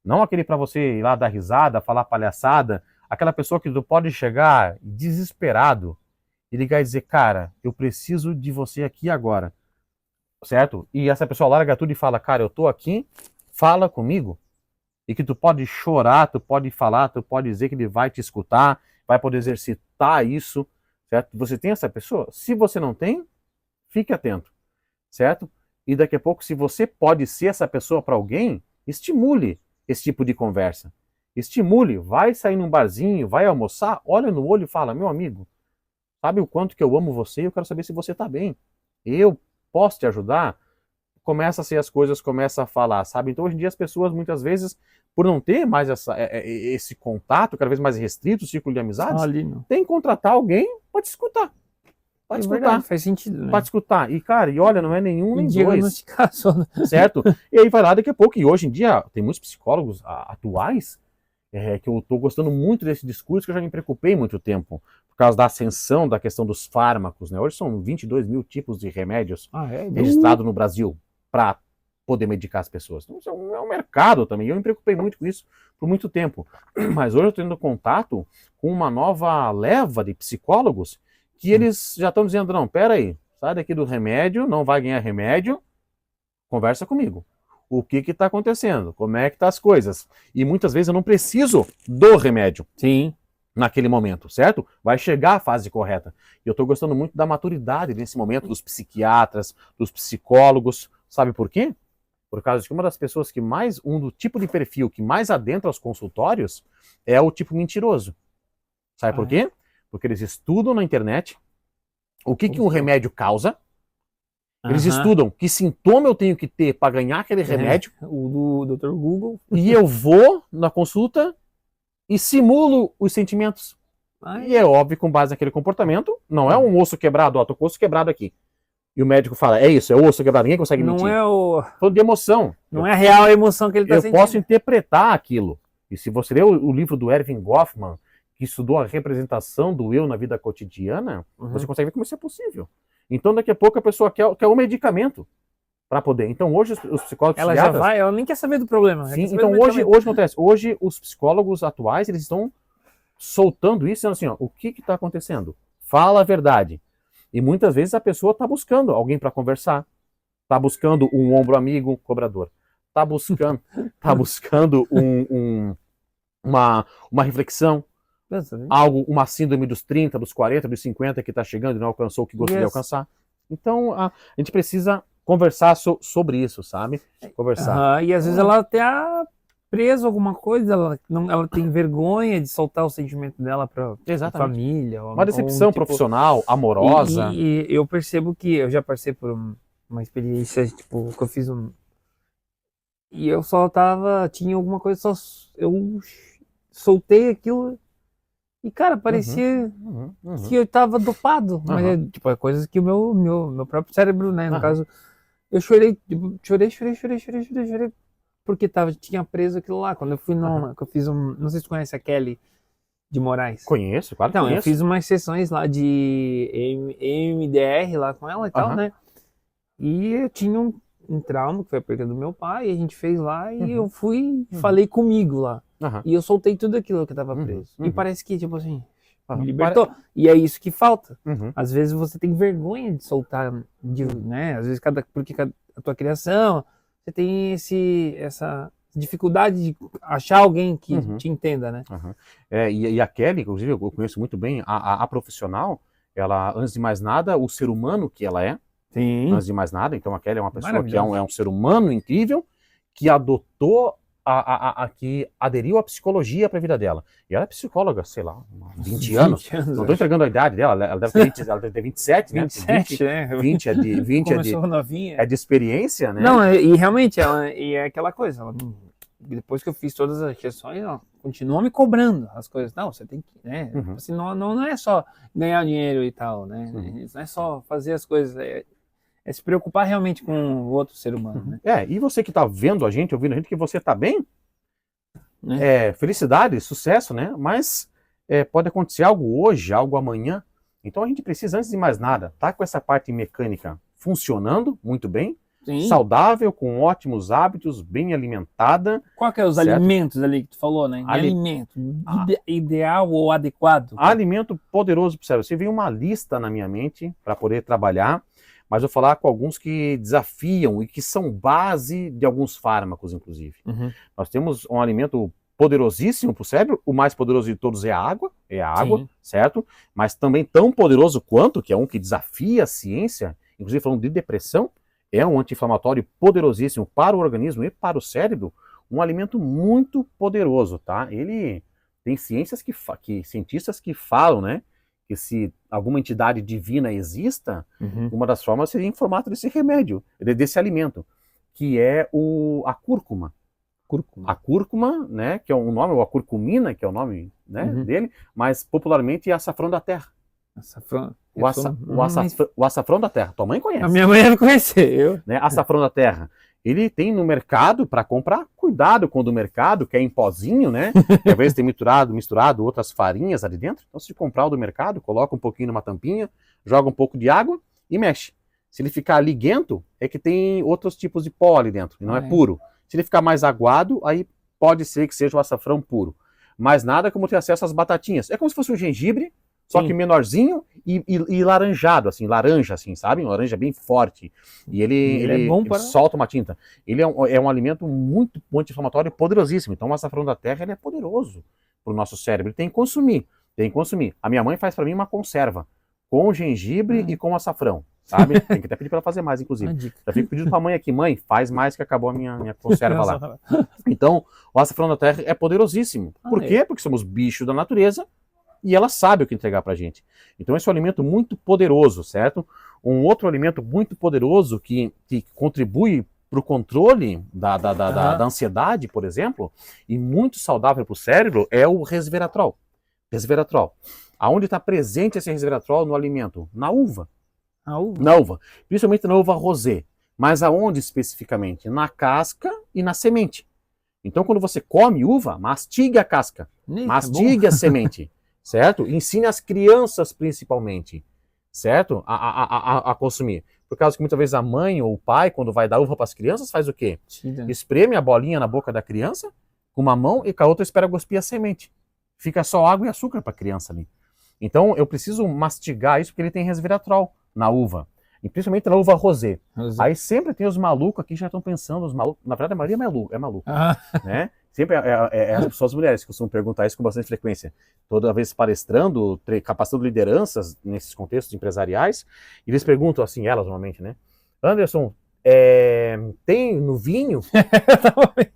não aquele para você ir lá dar risada, falar palhaçada, aquela pessoa que tu pode chegar desesperado e ligar e dizer, cara, eu preciso de você aqui agora, certo? E essa pessoa larga tudo e fala, cara, eu tô aqui, fala comigo. E que tu pode chorar, tu pode falar, tu pode dizer que ele vai te escutar, vai poder exercitar isso, certo? Você tem essa pessoa? Se você não tem, fique atento, certo? E daqui a pouco, se você pode ser essa pessoa para alguém, estimule esse tipo de conversa. Estimule, vai sair num barzinho, vai almoçar, olha no olho e fala, meu amigo, sabe o quanto que eu amo você e eu quero saber se você está bem. Eu posso te ajudar? Começa a ser as coisas, começa a falar, sabe? Então hoje em dia as pessoas muitas vezes, por não ter mais esse contato, cada vez mais restrito, o círculo de amizades, tem que contratar alguém para te escutar. Para te escutar. Verdade, faz sentido, né? Para te escutar. E cara, e olha, não é nenhum nem dois. Né? Certo? E aí vai lá daqui a pouco, e hoje em dia tem muitos psicólogos atuais que eu estou gostando muito desse discurso, que eu já me preocupei muito tempo, por causa da ascensão da questão dos fármacos, né? Hoje são 22 mil tipos de remédios registrados no Brasil para poder medicar as pessoas. Então, isso é um mercado também, eu me preocupei muito com isso por muito tempo. Mas hoje eu estou tendo contato com uma nova leva de psicólogos que eles já estão dizendo, não, peraí, sai daqui do remédio, não vai ganhar remédio, conversa comigo. O que está acontecendo? Como é que tá as coisas? E muitas vezes eu não preciso do remédio. Sim. Naquele momento, certo? Vai chegar a fase correta. E eu estou gostando muito da maturidade nesse momento dos psiquiatras, dos psicólogos. Sabe por quê? Por causa de que uma das pessoas que mais, do tipo de perfil que mais adentra aos consultórios é o tipo mentiroso. Sabe por quê? Porque eles estudam na internet o que um remédio causa. Eles estudam que sintoma eu tenho que ter para ganhar aquele remédio. O do Dr. Google. E eu vou na consulta e simulo os sentimentos. E é óbvio, com base naquele comportamento, não é um osso quebrado, ó, tô com o osso quebrado aqui. E o médico fala, é isso, é o osso quebrado, ninguém consegue mentir. Não é o... Falando de emoção. Não é a real emoção que ele está sentindo. Eu posso interpretar aquilo. E se você ler o livro do Erving Goffman, que estudou a representação do eu na vida cotidiana, você consegue ver como isso é possível. Então, daqui a pouco, a pessoa quer um medicamento para poder. Então, hoje, os psicólogos ela já vai, ela nem quer saber do problema. Sim, então, hoje acontece. Hoje, os psicólogos atuais, eles estão soltando isso, dizendo assim, ó, o que está acontecendo? Fala a verdade. E muitas vezes a pessoa está buscando alguém para conversar. Está buscando um ombro amigo, cobrador. Está buscando uma reflexão. Uma síndrome dos 30, dos 40, dos 50 que está chegando e não alcançou o que gostaria de alcançar. Então, a gente precisa conversar sobre isso, sabe? Conversar. E às vezes ela até preso a alguma coisa, ela tem vergonha de soltar o sentimento dela para Exatamente. família. Uma decepção profissional, amorosa. E eu percebo que eu já passei por uma experiência, tipo, que eu fiz e eu só tinha alguma coisa, eu soltei aquilo e, cara, parecia que eu tava dopado. Mas é coisas que o meu próprio cérebro, né, no caso, eu chorei, tipo, chorei, porque tinha preso aquilo lá. Quando eu fui que eu fiz não sei se tu conhece a Kelly de Moraes. Conheço, claro que Então, conheço. eu fiz umas sessões lá de EMDR lá com ela e tal, né? E eu tinha um trauma, que foi a perda do meu pai, e a gente fez lá, e eu fui e falei comigo lá. E eu soltei tudo aquilo que tava preso. E parece que, tipo assim, me libertou. E é isso que falta. Às vezes você tem vergonha de soltar, né? Às vezes, porque a tua criação, você tem essa dificuldade de achar alguém que te entenda, né? E a Kelly, inclusive, eu conheço muito bem, a profissional, ela, antes de mais nada, o ser humano que ela é, antes de mais nada, então a Kelly é uma pessoa que é um ser humano incrível, que adotou, que aderiu à psicologia para a vida dela. E ela é psicóloga, sei lá, 20 anos. Não estou entregando a idade dela, ela deve ter 27, né? 27, né? 20 é de experiência, né? Não, e realmente, é aquela coisa, depois que eu fiz todas as sessões, ela continua me cobrando as coisas. Não, você tem que, né? Assim, não é só ganhar dinheiro e tal, né? Não é só fazer as coisas, é se preocupar realmente com o outro ser humano, né? E você que está vendo a gente, ouvindo a gente, que você está bem, felicidade, sucesso, né? Mas pode acontecer algo hoje, algo amanhã. Então a gente precisa, antes de mais nada, tá com essa parte mecânica funcionando muito bem, saudável, com ótimos hábitos, bem alimentada. Qual que é os alimentos ali que tu falou, né? Alimento ideal ou adequado? Alimento poderoso para o cérebro. Você veio uma lista na minha mente para poder trabalhar, mas eu vou falar com alguns que desafiam e que são base de alguns fármacos, inclusive. Nós temos um alimento poderosíssimo para o cérebro, o mais poderoso de todos é a água, certo? Mas também tão poderoso quanto, que é um que desafia a ciência, inclusive falando de depressão, é um anti-inflamatório poderosíssimo para o organismo e para o cérebro, um alimento muito poderoso, tá? Ele tem ciências cientistas que falam, né? Que se alguma entidade divina exista, uma das formas seria em formato desse remédio, desse alimento, que é a cúrcuma. A cúrcuma, né, que é o nome, ou a curcumina, que é o nome, né, dele, mas popularmente é açafrão da terra. Açafrão. O açafrão da terra. Tua mãe conhece. A minha mãe deve conhecer. Né, açafrão da terra. Ele tem no mercado para comprar. Cuidado com o do mercado, que é em pozinho, né? Às vezes tem misturado outras farinhas ali dentro. Então, se comprar o do mercado, coloca um pouquinho numa tampinha, joga um pouco de água e mexe. Se ele ficar liguento, é que tem outros tipos de pó ali dentro, e não é puro. Se ele ficar mais aguado, aí pode ser que seja o açafrão puro. Mas nada como ter acesso às batatinhas. É como se fosse um gengibre, só que menorzinho e laranjado, assim, laranja, assim, sabe? Uma laranja bem forte. E ele solta uma tinta. Ele é um alimento muito anti-inflamatório e poderosíssimo. Então o açafrão da terra ele é poderoso para o nosso cérebro. Ele tem que consumir. A minha mãe faz para mim uma conserva com gengibre e com açafrão, sabe? Tem que até pedir para ela fazer mais, inclusive. Já fico pedindo para a mãe aqui, mãe, faz mais que acabou a minha conserva lá. Então, o açafrão da terra é poderosíssimo. Por quê? Porque somos bichos da natureza e ela sabe o que entregar pra gente. Então esse é um alimento muito poderoso, certo? Um outro alimento muito poderoso que contribui para o controle da ansiedade, por exemplo, e muito saudável para o cérebro, é o resveratrol. Resveratrol. Aonde está presente esse resveratrol no alimento? Na uva. Na uva. Principalmente na uva rosé. Mas aonde especificamente? Na casca e na semente. Então quando você come uva, mastigue a casca. Mastigue a semente. Certo? Ensine as crianças, principalmente, certo? A consumir. Por causa que muitas vezes a mãe ou o pai, quando vai dar uva para as crianças, faz o quê? Espreme a bolinha na boca da criança, com uma mão, e com a outra espera cuspir a semente. Fica só água e açúcar para a criança ali. Então eu preciso mastigar isso, porque ele tem resveratrol na uva. E principalmente na uva rosé. Aí sempre tem os malucos aqui que já estão pensando, na verdade a maioria é maluco, né? Sempre as pessoas mulheres que costumam perguntar isso com bastante frequência. Toda vez palestrando, capacitando lideranças nesses contextos empresariais, e eles perguntam assim, elas normalmente, né? Anderson, Tem no vinho,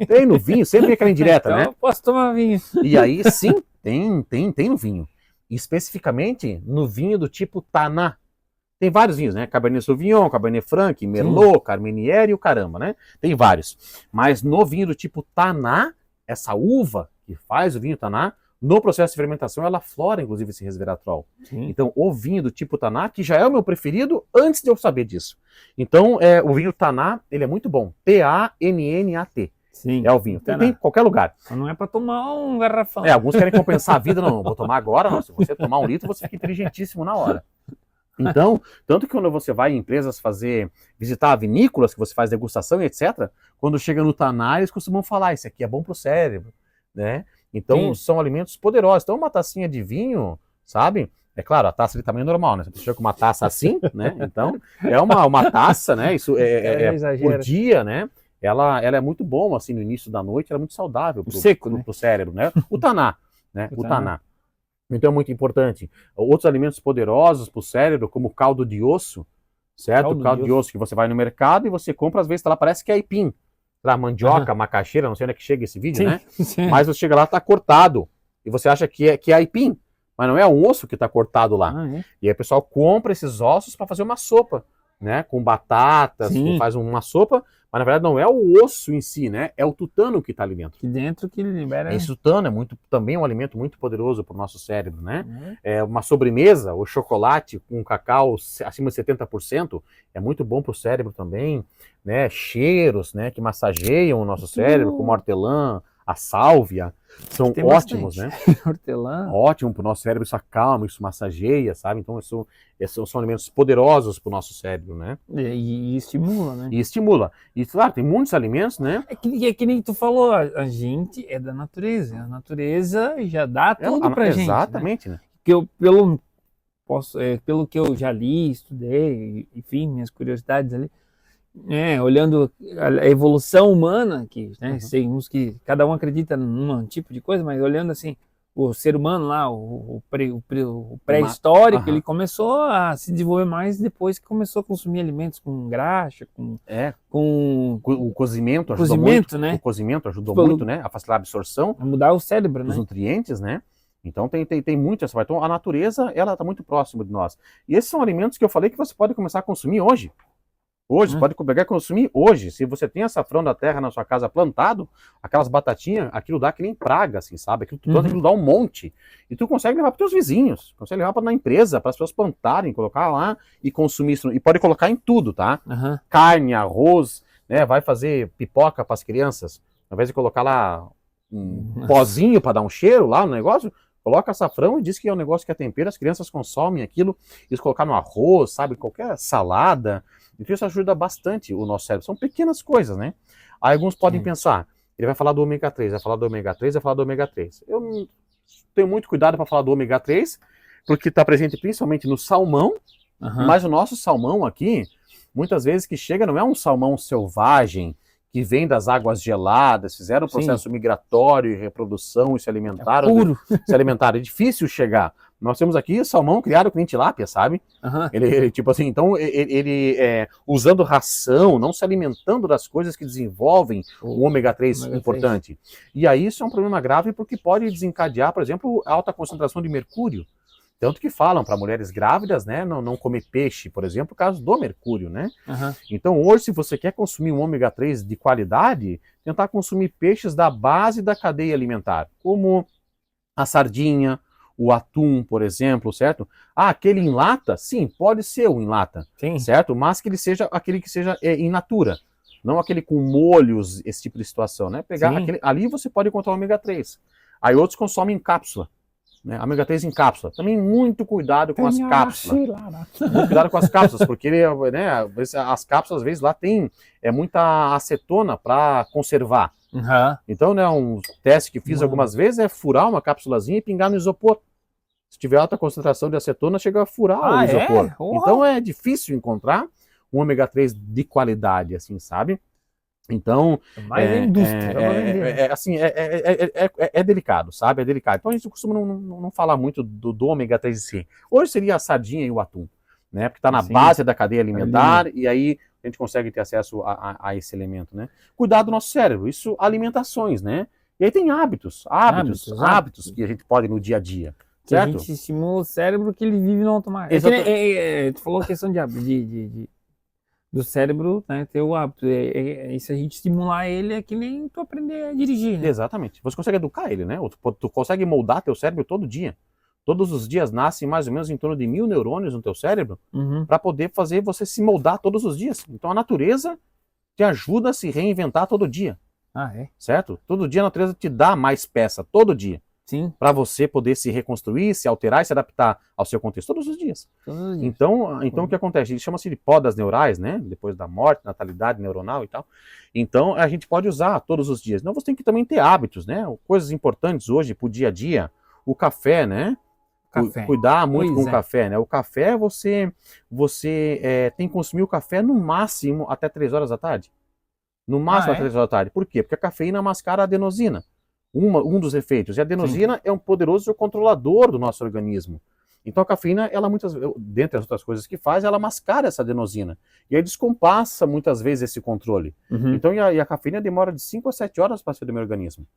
tem no vinho, sempre aquela indireta, Então né? eu posso tomar vinho. E aí sim, tem no vinho. Especificamente no vinho do tipo Taná. Tem vários vinhos, né? Cabernet Sauvignon, Cabernet Franc, Merlot, Carmenière e o caramba, né? Tem vários. Mas no vinho do tipo Taná, essa uva que faz o vinho Taná, no processo de fermentação, ela flora, inclusive, esse resveratrol. Sim. Então, o vinho do tipo Taná, que já é o meu preferido antes de eu saber disso. Então, o vinho Taná, ele é muito bom. T-A-N-N-A-T. Sim. É o vinho. Tem em qualquer lugar. Não é para tomar um garrafão. Alguns querem compensar a vida. Não, vou tomar agora. Não. Se você tomar 1 litro, você fica inteligentíssimo na hora. Então, tanto que quando você vai em empresas visitar vinícolas, que você faz degustação e etc., quando chega no Taná, eles costumam falar, isso aqui é bom para o cérebro, né? Então, são alimentos poderosos. Então, uma tacinha de vinho, sabe? É claro, a taça de tamanho normal, né? Você chega com uma taça assim, né? Então, é uma taça, né? Isso por dia, né? Ela é muito bom, assim, no início da noite, ela é muito saudável pro cérebro, né? O Taná, né? O Taná. Então é muito importante. Outros alimentos poderosos para o cérebro, como caldo de osso, certo? O caldo de osso que você vai no mercado e você compra, às vezes tá lá, parece que é aipim. Lá, mandioca, macaxeira, não sei onde é que chega esse vídeo, né? Sim. Mas você chega lá, tá cortado. E você acha que é aipim. Mas não é um osso que tá cortado lá. E aí o pessoal compra esses ossos para fazer uma sopa, né? Com batatas, faz uma sopa. Mas na verdade não é o osso em si, né? É o tutano que está ali dentro. Que dentro que ele libera. Esse tutano também um alimento muito poderoso para o nosso cérebro, né? É uma sobremesa, o chocolate com cacau acima de 70%, é muito bom para o cérebro também, né? Cheiros, né? Que massageiam o nosso cérebro, como a hortelã, a sálvia, são ótimos, né? Hortelã. Ótimo para o nosso cérebro, isso acalma, isso massageia, sabe? Então esses são alimentos poderosos para o nosso cérebro, né? E estimula, né? E estimula. E claro, tem muitos alimentos, né? É que nem tu falou, a gente é da natureza. A natureza já dá tudo pra gente. Exatamente, né? Que pelo que eu já li, estudei, enfim, minhas curiosidades ali, olhando a evolução humana, que tem uns que cada um acredita num tipo de coisa, mas olhando assim, o ser humano lá, o pré-histórico, ele começou a se desenvolver mais depois que começou a consumir alimentos com graxa, com o cozimento ajudou muito, né? O cozimento ajudou muito, né? A facilitar a absorção, a mudar o cérebro, dos né? nutrientes, né? Então tem muito essa parte. Então a natureza, ela está muito próxima de nós. E esses são alimentos que eu falei que você pode começar a consumir hoje. Você pode pegar e consumir hoje. Se você tem açafrão da terra na sua casa plantado, aquelas batatinhas, aquilo dá que nem praga, assim, sabe? Aquilo dá um monte. E tu consegue levar para os teus vizinhos, consegue levar na empresa, para as pessoas plantarem, colocar lá e consumir isso. E pode colocar em tudo, tá? Carne, arroz, né? Vai fazer pipoca para as crianças. Ao invés de colocar lá um pozinho para dar um cheiro lá no negócio, coloca açafrão e diz que é um negócio que é tempero, as crianças consomem aquilo, isso colocar no arroz, sabe? Qualquer salada. Então isso ajuda bastante o nosso cérebro. São pequenas coisas, né? Aí alguns podem pensar, ele vai falar do ômega 3, vai falar do ômega 3, vai falar do ômega 3. Eu não tenho muito cuidado para falar do ômega 3, porque está presente principalmente no salmão, mas o nosso salmão aqui, muitas vezes que chega, não é um salmão selvagem, que vem das águas geladas, fizeram um processo migratório e reprodução e se alimentaram. Se alimentaram. É difícil chegar. Nós temos aqui salmão criado com tilápia, sabe? Ele tipo assim, então ele usando ração, não se alimentando das coisas que desenvolvem o ômega 3 importante. E aí isso é um problema grave porque pode desencadear, por exemplo, alta concentração de mercúrio. Tanto que falam para mulheres grávidas, né, não comer peixe, por exemplo, por causa do mercúrio, né? Então hoje, se você quer consumir um ômega 3 de qualidade, tentar consumir peixes da base da cadeia alimentar, como a sardinha, o atum, por exemplo, certo? Aquele em lata, sim, pode ser o em lata, certo? Mas que ele seja aquele que seja in natura, não aquele com molhos, esse tipo de situação, né? Pegar aquele, ali você pode encontrar o ômega 3. Aí outros consomem em cápsula. Né, ômega 3 em cápsula. Também muito cuidado com as cápsulas. Muito cuidado com as cápsulas, porque as cápsulas, às vezes, lá tem muita acetona para conservar. Então, né, um teste que fiz algumas vezes é furar uma cápsulazinha e pingar no isopor. Se tiver alta concentração de acetona, chega a furar o isopor. Então, é difícil encontrar um ômega 3 de qualidade, assim, sabe? Então, é delicado, sabe? É delicado. Então a gente costuma não falar muito do ômega 3 em si. Hoje seria a sardinha e o atum, né? Porque está na base da cadeia alimentar e aí a gente consegue ter acesso a esse elemento, né? Cuidar do nosso cérebro, isso, alimentações, né? E aí tem hábitos que a gente pode no dia a dia, Que a certo? gente estimula o cérebro que ele vive no automático. Tu falou a questão de hábito, do cérebro, né, ter o hábito. E se a gente estimular ele, é que nem tu aprender a dirigir, né? Exatamente. Você consegue educar ele, né? Tu consegue moldar teu cérebro todo dia. Todos os dias nascem mais ou menos em torno de 1000 neurônios no teu cérebro para poder fazer você se moldar todos os dias. Então a natureza te ajuda a se reinventar todo dia. Ah, é? Certo? Todo dia a natureza te dá mais peça, todo dia. Sim. Para você poder se reconstruir, se alterar e se adaptar ao seu contexto todos os dias. Então o que acontece? Ele chama-se de podas neurais, né? Depois da morte, natalidade neuronal e tal. Então a gente pode usar todos os dias. Então você tem que também ter hábitos, né? Coisas importantes hoje para o dia a dia. O café, né? Cuidar muito com o café, né? O café, você tem que consumir o café no máximo até 3 horas da tarde. No máximo até 3 horas da tarde. Por quê? Porque a cafeína mascara a adenosina. Um dos efeitos. E a adenosina é um poderoso controlador do nosso organismo. Então a cafeína, ela dentre as outras coisas que faz, ela mascara essa adenosina. E aí descompassa muitas vezes esse controle. Então e a cafeína demora de 5 a 7 horas para sair do meu organismo.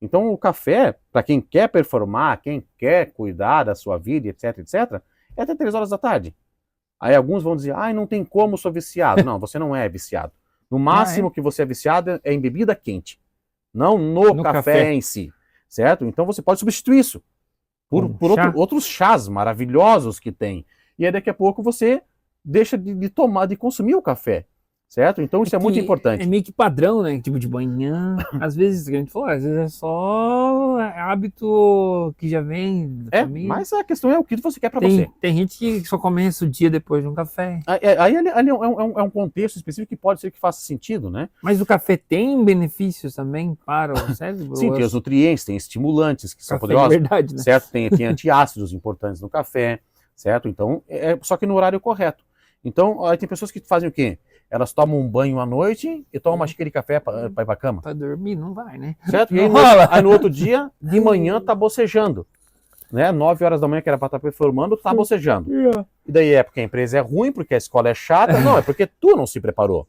Então o café, para quem quer performar, quem quer cuidar da sua vida, etc, etc, é até 3 horas da tarde. Aí alguns vão dizer, não tem como, sou viciado. Não, você não é viciado. No máximo que você é viciado é em bebida quente. Não no café em si, certo? Então você pode substituir isso por outros chás maravilhosos que tem. E aí daqui a pouco você deixa de consumir o café, certo? Então isso é muito importante. É meio que padrão, né? Tipo de manhã, às vezes, que a gente falou, às vezes é só hábito que já vem da família. Mas a questão é o que você quer para você. Tem gente que só começa o dia depois de um café. Aí ali é um contexto específico que pode ser que faça sentido, né? Mas o café tem benefícios também para o cérebro? Sim, tem os nutrientes, tem estimulantes que são poderosos. É verdade, né? Certo? Tem antiácidos importantes no café, certo? Então, só que no horário correto. Então, aí tem pessoas que fazem o quê? Elas tomam um banho à noite e tomam uma xícara de café para ir para a cama. Para dormir não vai, né? Certo? E aí no outro dia, de manhã, tá bocejando. Né? 9 horas da manhã, que era para estar performando, tá bocejando. E daí é porque a empresa é ruim, porque a escola é chata. Não, é porque tu não se preparou.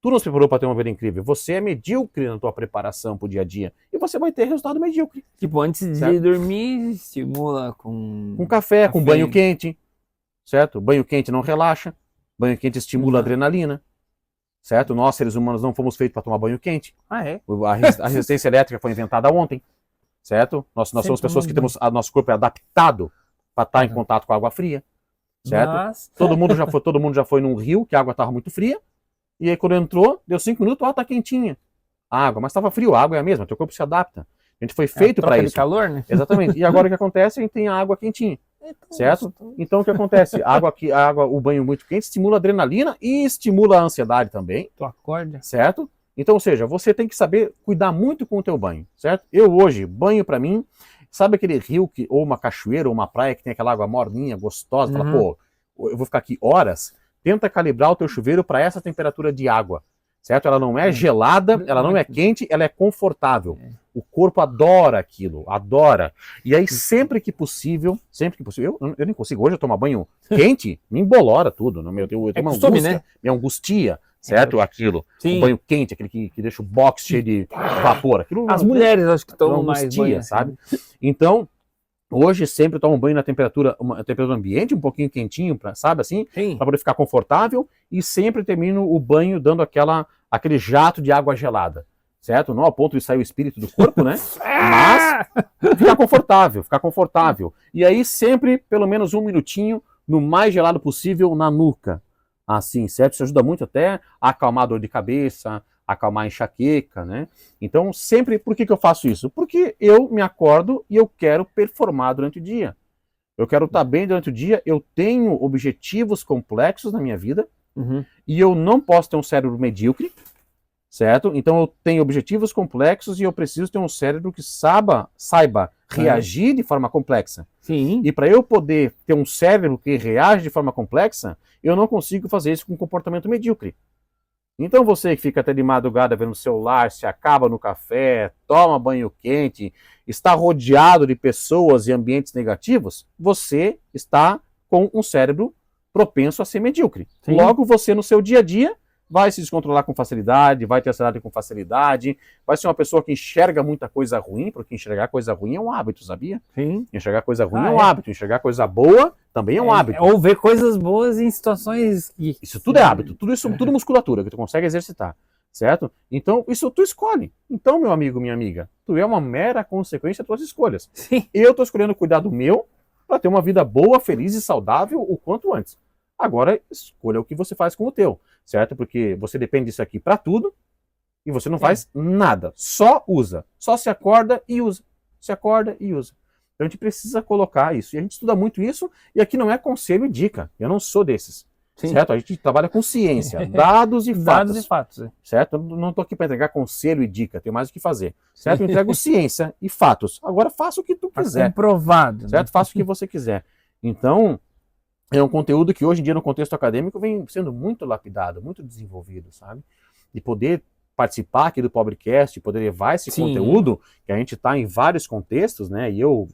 Tu não se preparou para ter uma vida incrível. Você é medíocre na tua preparação para o dia a dia. E você vai ter resultado medíocre. Tipo, antes de dormir, estimula com café, com banho quente. Certo? Banho quente não relaxa. Banho quente estimula a adrenalina. Certo? Nós, seres humanos, não fomos feitos para tomar banho quente. A resistência elétrica foi inventada ontem. Certo? Nós somos pessoas que temos... Nosso corpo é adaptado para estar em contato com a água fria. Certo? Todo mundo já foi num rio que a água estava muito fria. E aí quando entrou, deu 5 minutos, tá quentinha. A água, mas estava frio, a água é a mesma, teu corpo se adapta. A gente foi feito para isso. Calor, né? Exatamente. E agora o que acontece? A gente tem a água quentinha. Certo? Então o que acontece? O banho muito quente estimula a adrenalina e estimula a ansiedade também. Tu acorda. Certo? Então, ou seja, você tem que saber cuidar muito com o teu banho, certo? Eu hoje, banho para mim, sabe aquele rio ou uma cachoeira ou uma praia que tem aquela água morninha, gostosa, fala, pô, eu vou ficar aqui horas. Tenta calibrar o teu chuveiro para essa temperatura de água, certo? Ela não é gelada, ela não é quente, ela é confortável. O corpo adora aquilo, adora. E aí sempre que possível, eu nem consigo. Hoje eu tomar banho quente, me embolora tudo. Eu tenho uma angústia, né? Me angustia, certo? Aquilo. O banho quente, aquele que deixa o box cheio de vapor. Aquilo, as mulheres acho que tomam mais banho, sabe? Então, hoje sempre tomo banho na temperatura ambiente, um pouquinho quentinho, sabe assim? Para poder ficar confortável. E sempre termino o banho dando aquele jato de água gelada. Certo? Não ao ponto de sair o espírito do corpo, né? Mas ficar confortável. E aí sempre, pelo menos 1 minutinho, no mais gelado possível, na nuca. Assim, certo? Isso ajuda muito até a acalmar a dor de cabeça, acalmar a enxaqueca, né? Então, sempre, por que eu faço isso? Porque eu me acordo e eu quero performar durante o dia. Eu quero estar bem durante o dia, eu tenho objetivos complexos na minha vida, e eu não posso ter um cérebro medíocre, certo? Então eu tenho objetivos complexos e eu preciso ter um cérebro que saiba reagir de forma complexa. Sim. E para eu poder ter um cérebro que reage de forma complexa, eu não consigo fazer isso com um comportamento medíocre. Então você que fica até de madrugada vendo o celular, se acaba no café, toma banho quente, está rodeado de pessoas e ambientes negativos, você está com um cérebro propenso a ser medíocre. Sim. Logo você no seu dia a dia vai se descontrolar com facilidade, vai ter ansiedade com facilidade, vai ser uma pessoa que enxerga muita coisa ruim, porque enxergar coisa ruim é um hábito, sabia? Sim. Enxergar coisa ruim é um hábito, enxergar coisa boa também é um hábito. Ou ver coisas boas em situações que... Isso tudo é hábito, tudo musculatura que tu consegue exercitar, certo? Então, isso tu escolhe. Então, meu amigo, minha amiga, tu é uma mera consequência das tuas escolhas. Sim. Eu tô escolhendo cuidar do meu para ter uma vida boa, feliz e saudável o quanto antes. Agora, escolha o que você faz com o teu, certo? Porque você depende disso aqui para tudo e você não faz nada. Só usa. Só se acorda e usa. Se acorda e usa. Então a gente precisa colocar isso. E a gente estuda muito isso e aqui não é conselho e dica. Eu não sou desses. Sim. Certo? A gente trabalha com ciência, dados e fatos. Dados e fatos. Certo? Eu não estou aqui para entregar conselho e dica, tenho mais o que fazer. Certo? Eu entrego ciência e fatos. Agora faça o que tu quiser. Comprovado. Certo? Faça o que você quiser. Então, é um conteúdo que hoje em dia no contexto acadêmico vem sendo muito lapidado, muito desenvolvido, sabe? E poder participar aqui do Pobrecast, poder levar esse conteúdo, que a gente está em vários contextos, né? E eu,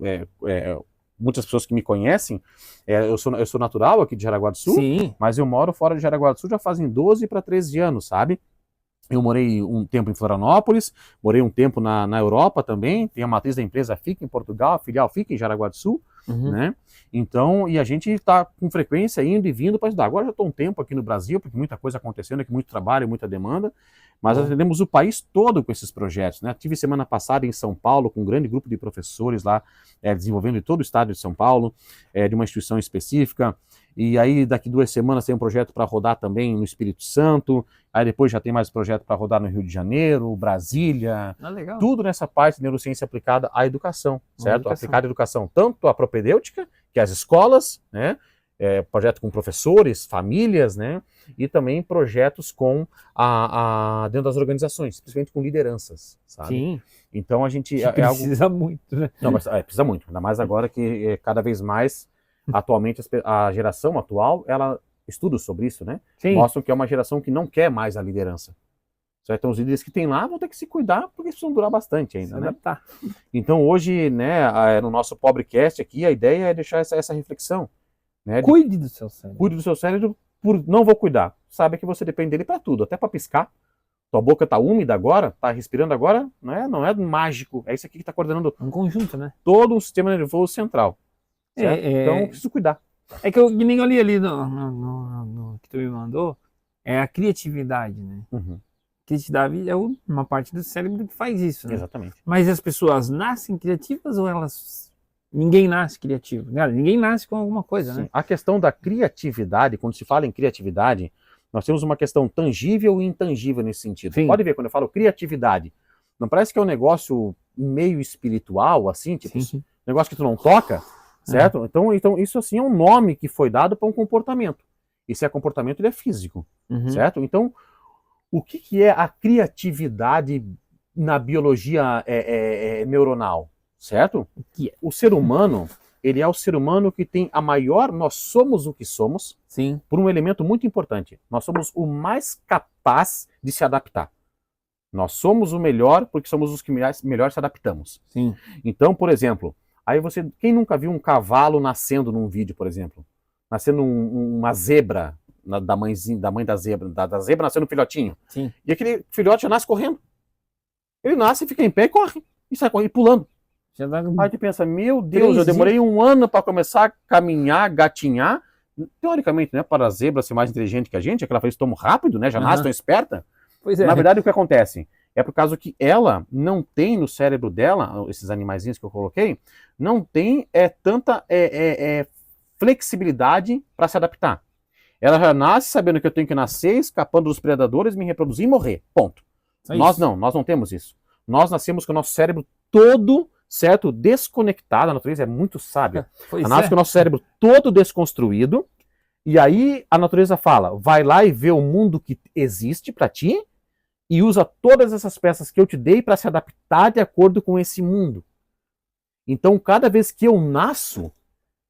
muitas pessoas que me conhecem, eu sou natural aqui de Jaraguá do Sul, mas eu moro fora de Jaraguá do Sul já fazem 12 para 13 anos, sabe? Eu morei um tempo em Florianópolis, morei um tempo na Europa também, tem a matriz da empresa fica em Portugal, a filial fica em Jaraguá do Sul, né? Então, e a gente está com frequência indo e vindo para ajudar. Agora já estou um tempo aqui no Brasil, porque muita coisa acontecendo aqui, muito trabalho, muita demanda, mas atendemos o país todo com esses projetos, né? Tive semana passada em São Paulo com um grande grupo de professores lá, desenvolvendo em todo o estado de São Paulo, de uma instituição específica. E aí daqui 2 semanas tem um projeto para rodar também no Espírito Santo, aí depois já tem mais projeto para rodar no Rio de Janeiro, Brasília, tudo nessa parte de neurociência aplicada à educação, certo? Aplicada à educação, tanto a propedêutica, que é as escolas, né? Projeto com professores, famílias, né? E também projetos com dentro das organizações, principalmente com lideranças, sabe? Sim. Então a gente... precisa muito, né? Não, mas precisa muito, ainda mais agora que cada vez mais... Atualmente, a geração atual, ela estuda sobre isso, né? Sim. Mostram que é uma geração que não quer mais a liderança. Certo? Então, os líderes que tem lá vão ter que se cuidar, porque eles precisam durar bastante ainda, né? Então, hoje, né, no nosso Pobrecast aqui, a ideia é deixar essa reflexão. Né? Cuide do seu cérebro. Cuide do seu cérebro, não vou cuidar. Sabe que você depende dele para tudo, até para piscar. Tua boca tá úmida agora, tá respirando agora, não é mágico. É isso aqui que tá coordenando um conjunto, né? Todo o sistema nervoso central. Então, eu preciso cuidar. É que eu nem olhei ali no que tu me mandou, é a criatividade, né? Criatividade é uma parte do cérebro que faz isso, né? Exatamente. Mas as pessoas nascem criativas ou elas... Ninguém nasce criativo, né? Ninguém nasce com alguma coisa, né? A questão da criatividade, quando se fala em criatividade, nós temos uma questão tangível e intangível nesse sentido. Pode ver, quando eu falo criatividade, não parece que é um negócio meio espiritual, assim, tipo, negócio que tu não toca? Certo? Então isso assim é um nome que foi dado para um comportamento. E se é comportamento, ele é físico. Certo? Então, o que é a criatividade na biologia neuronal? Certo? O ser humano, ele é o ser humano que tem a maior... Nós somos o que somos por um elemento muito importante. Nós somos o mais capaz de se adaptar. Nós somos o melhor porque somos os que melhor se adaptamos. Então, por exemplo... Aí quem nunca viu um cavalo nascendo num vídeo, por exemplo? Nascendo uma zebra, da mãe da zebra, da zebra nascendo um filhotinho. E aquele filhote já nasce correndo. Ele nasce, fica em pé e corre. E sai correndo, pulando. Aí tu pensa, meu Deus, eu demorei 1 ano para começar a caminhar, gatinhar. Teoricamente, né, para a zebra ser mais inteligente que a gente, é que ela faz tão rápido, né? Já nasce tão esperta. Pois é. Na verdade, o que acontece? É por causa que ela não tem no cérebro dela, esses animaizinhos que eu coloquei, não tem tanta flexibilidade para se adaptar. Ela já nasce sabendo que eu tenho que nascer, escapando dos predadores, me reproduzir e morrer. Ponto. Nós não temos isso. Nós nascemos com o nosso cérebro todo, certo? Desconectado. A natureza é muito sábia. Ela nasce com o nosso cérebro todo desconstruído, e aí a natureza fala, vai lá e vê o mundo que existe para ti, e usa todas essas peças que eu te dei para se adaptar de acordo com esse mundo. Então, cada vez que eu nasço,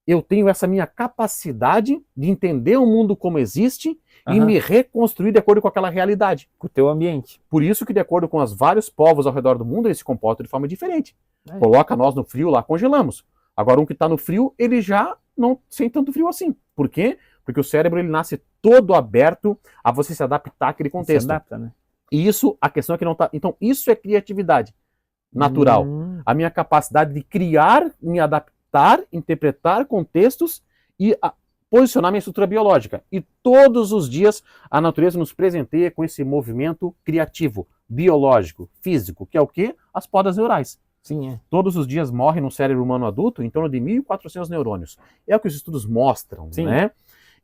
eu tenho essa minha capacidade de entender o mundo como existe e me reconstruir de acordo com aquela realidade. Com o teu ambiente. Por isso que, de acordo com os vários povos ao redor do mundo, eles se comportam de forma diferente. Coloca nós no frio lá, congelamos. Agora, um que está no frio, ele já não sente tanto frio assim. Por quê? Porque o cérebro ele nasce todo aberto a você se adaptar àquele contexto. Se adapta, né? E isso, a questão é que não tá. Então, isso é criatividade natural. A minha capacidade de criar, me adaptar, interpretar contextos e posicionar minha estrutura biológica. E todos os dias a natureza nos presenteia com esse movimento criativo, biológico, físico, que é o quê? As podas neurais. Sim, é. Todos os dias morre no cérebro humano adulto em torno de 1.400 neurônios. É o que os estudos mostram, Sim. né?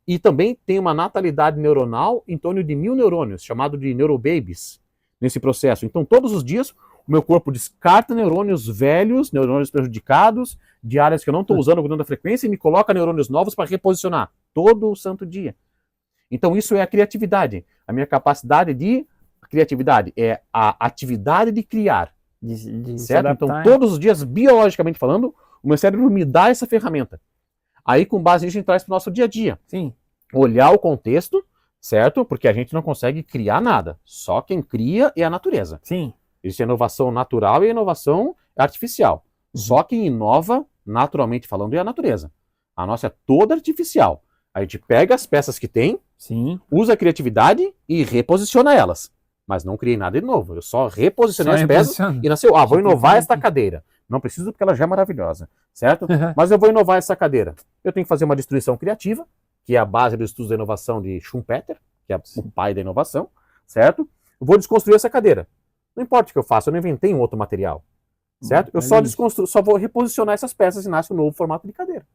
E também tem uma natalidade neuronal em torno de 1.000 neurônios, chamado de neurobabies, nesse processo. Então, todos os dias, o meu corpo descarta neurônios velhos, neurônios prejudicados, de áreas que eu não estou usando dentro da frequência, e me coloca neurônios novos para reposicionar, todo o santo dia. Então, isso é a criatividade. A minha capacidade de... Criatividade é a atividade de criar. Certo? Então, todos os dias, biologicamente falando, o meu cérebro me dá essa ferramenta. Aí, com base nisso, a gente traz para o nosso dia a dia. Sim. Olhar o contexto, certo? Porque a gente não consegue criar nada. Só quem cria é a natureza. Sim. Existe a inovação natural e a inovação artificial. Só quem inova, naturalmente falando, é a natureza. A nossa é toda artificial. A gente pega as peças que tem, sim, usa a criatividade e reposiciona elas. Mas não criei nada de novo. Eu só reposicionei as peças e nasceu. Vou inovar esta cadeira. Não preciso porque ela já é maravilhosa, certo? Mas eu vou inovar essa cadeira. Eu tenho que fazer uma destruição criativa, que é a base dos estudos da inovação de Schumpeter, que é o pai da inovação, certo? Eu vou desconstruir essa cadeira. Não importa o que eu faço, eu não inventei um outro material, certo? Eu só desconstruo, só vou reposicionar essas peças e nasce um novo formato de cadeira.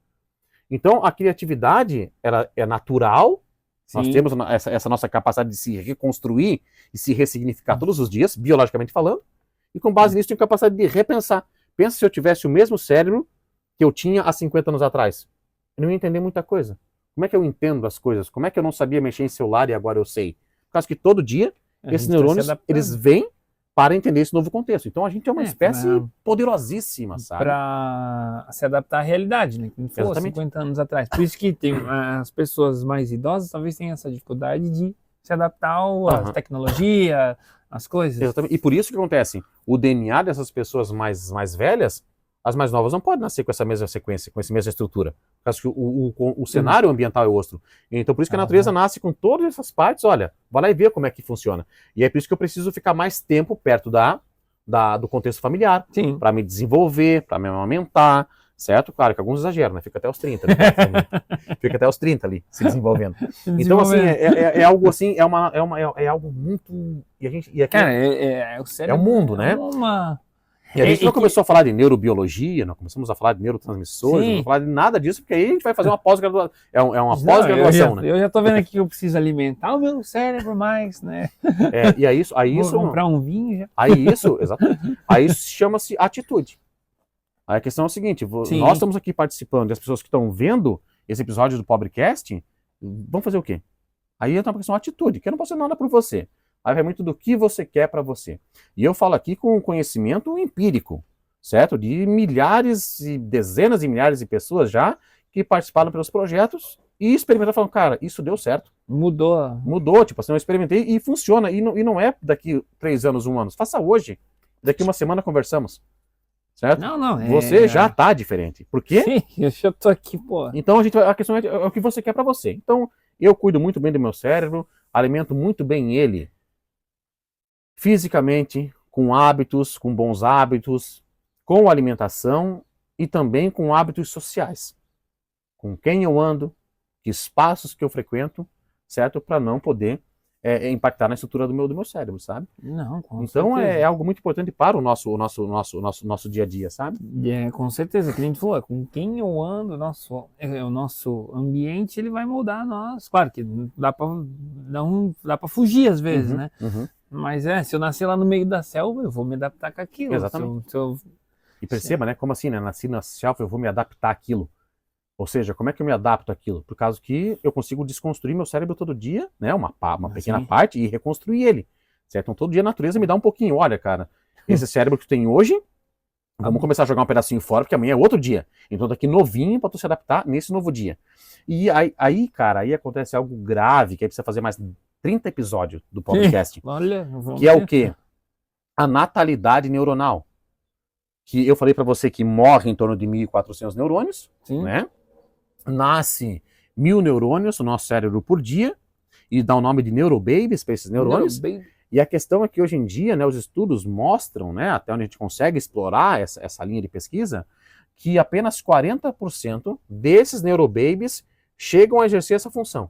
Então, a criatividade, ela é natural. Sim. Nós temos essa nossa capacidade de se reconstruir e se ressignificar todos os dias, biologicamente falando, e com base nisso, tenho capacidade de repensar. Pensa se eu tivesse o mesmo cérebro que eu tinha há 50 anos atrás. Eu não ia entender muita coisa. Como é que eu entendo as coisas? Como é que eu não sabia mexer em celular e agora eu sei? Por causa que todo dia, esses neurônios, eles vêm para entender esse novo contexto. Então a gente é uma espécie poderosíssima, sabe? Para se adaptar à realidade, né? Que foi 50 anos atrás. Por isso que tem, as pessoas mais idosas talvez tenham essa dificuldade de se adaptar à tecnologia, às coisas. Exatamente. E por isso que acontece, o DNA dessas pessoas mais velhas, as mais novas não podem nascer com essa mesma sequência, com essa mesma estrutura. Por causa que o cenário ambiental é outro. Então por isso que a natureza nasce com todas essas partes, olha, vai lá e vê como é que funciona. E é por isso que eu preciso ficar mais tempo perto do contexto familiar, para me desenvolver, para me amamentar, certo? Claro que alguns exageram, né? Fica até os 30. Né? Fica até os 30 ali, se desenvolvendo. Então, assim, é algo assim, é algo muito... Cara, o cérebro é o mundo, né? E a gente não começou a falar de neurobiologia, não começamos a falar de neurotransmissores, não vamos falar de nada disso, porque aí a gente vai fazer uma pós-graduação. É uma pós-graduação, né? Eu já tô vendo aqui que eu preciso alimentar o meu cérebro mais, né? E aí isso... Vou comprar um vinho já. Exatamente. Aí isso chama-se atitude. Aí a questão é o seguinte, nós estamos aqui participando, e as pessoas que estão vendo esse episódio do Pobrecast, vão fazer o quê? Aí entra uma questão de atitude, que eu não posso fazer nada por você. Aí vai muito do que você quer para você. E eu falo aqui com conhecimento empírico, certo? De milhares e dezenas de milhares de pessoas já que participaram pelos projetos e experimentaram, falando, cara, isso deu certo. Mudou, tipo assim, eu experimentei e funciona. E não é daqui 3 anos, 1 ano. Faça hoje. Daqui uma semana conversamos. Certo? Não. Você já tá diferente. Por quê? Sim, eu já tô aqui, pô. Então a questão é o que você quer para você. Então, eu cuido muito bem do meu cérebro, alimento muito bem ele fisicamente, com hábitos, com bons hábitos, com alimentação e também com hábitos sociais. Com quem eu ando, que espaços que eu frequento, certo? Para não poder impactar na estrutura do meu cérebro, sabe? Não, com então certeza. É algo muito importante para o nosso dia a dia, sabe? Com certeza, que a gente falou, com quem eu ando, o nosso ambiente, ele vai moldar nós. Claro que dá para fugir às vezes, né? Mas se eu nascer lá no meio da selva, eu vou me adaptar com aquilo. Exatamente. E perceba, né? Como assim, né? Nasci na selva, eu vou me adaptar àquilo. Ou seja, como é que eu me adapto àquilo? Por causa que eu consigo desconstruir meu cérebro todo dia, né? Uma pequena parte e reconstruir ele. Certo? Então todo dia a natureza me dá um pouquinho. Olha, cara, esse cérebro que tu tem hoje, vamos começar a jogar um pedacinho fora, porque amanhã é outro dia. Então daqui novinho para tu se adaptar nesse novo dia. E aí, cara, aí acontece algo grave, que aí precisa fazer mais 30 episódios do podcast. Olha, que é o quê? A natalidade neuronal. Que eu falei para você que morre em torno de 1.400 neurônios, né? Nasce 1.000 neurônios no nosso cérebro por dia, e dá o nome de neurobabies para esses neurônios. Neurobaby. E a questão é que hoje em dia, né, os estudos mostram, né, até onde a gente consegue explorar essa linha de pesquisa, que apenas 40% desses neurobabies chegam a exercer essa função.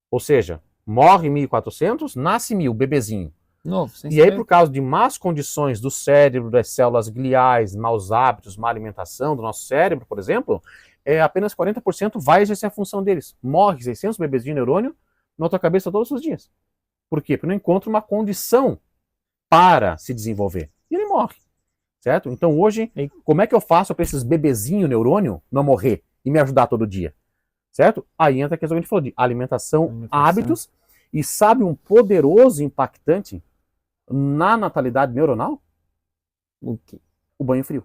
Ou seja, morre 1.400, nasce 1.000, bebezinho. Novo, sem E aí, saber. por causa de más condições do cérebro, das células gliais, maus hábitos, má alimentação do nosso cérebro, por exemplo, apenas 40% vai exercer a função deles. Morre 600 bebezinhos de neurônio na tua cabeça todos os dias. Por quê? Porque não encontra uma condição para se desenvolver. E ele morre. Certo? Então hoje, como é que eu faço para esses bebezinhos neurônio não morrer e me ajudar todo dia? Certo? Aí entra a questão que a gente falou de alimentação, hábitos, e sabe um poderoso impactante na natalidade neuronal? O quê? O banho frio.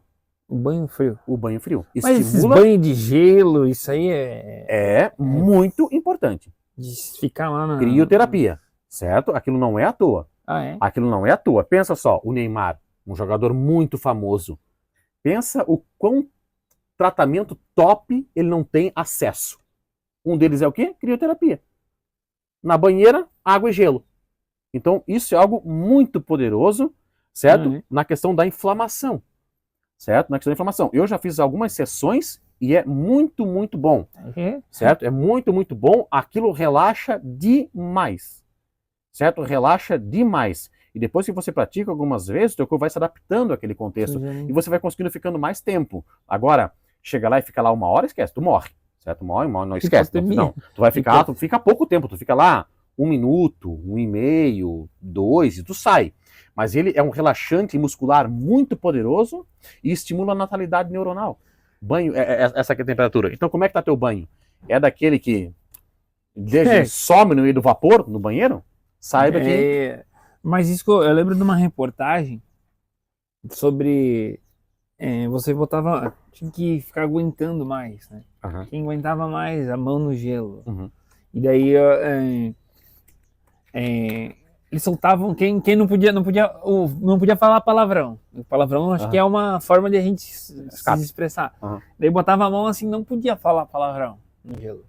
O banho frio. O banho frio. Mas esses banho de gelo, isso aí é muito importante. De ficar lá na... Crioterapia, certo? Aquilo não é à toa. Ah, é? Aquilo não é à toa. Pensa só, o Neymar, um jogador muito famoso. Pensa o quão tratamento top ele não tem acesso. Um deles é o quê? Crioterapia. Na banheira, água e gelo. Então, isso é algo muito poderoso, certo? Na questão da inflamação. Certo? Na questão da inflamação. Eu já fiz algumas sessões e é muito, muito bom. Certo? É muito, muito bom. Aquilo relaxa demais. Certo? Relaxa demais. E depois que você pratica algumas vezes, o teu corpo vai se adaptando àquele contexto. E você vai conseguindo ficando mais tempo. Agora, chega lá e fica lá 1 hora, esquece, tu morre. Certo? Morre, não esquece. Não. Tu vai ficar, tu fica pouco tempo, tu fica lá 1 minuto, 1,5, 2, e tu sai. Mas ele é um relaxante muscular muito poderoso e estimula a natalidade neuronal. Banho, essa aqui é a temperatura. Então como é que tá teu banho? É daquele que some no meio do vapor, no banheiro? Saiba que... Mas isso eu lembro de uma reportagem sobre... você botava... Tinha que ficar aguentando mais, né? Quem aguentava mais a mão no gelo. E daí eles soltavam quem não podia falar palavrão. O palavrão acho que é uma forma de a gente se expressar. Daí botava a mão assim, não podia falar palavrão no gelo.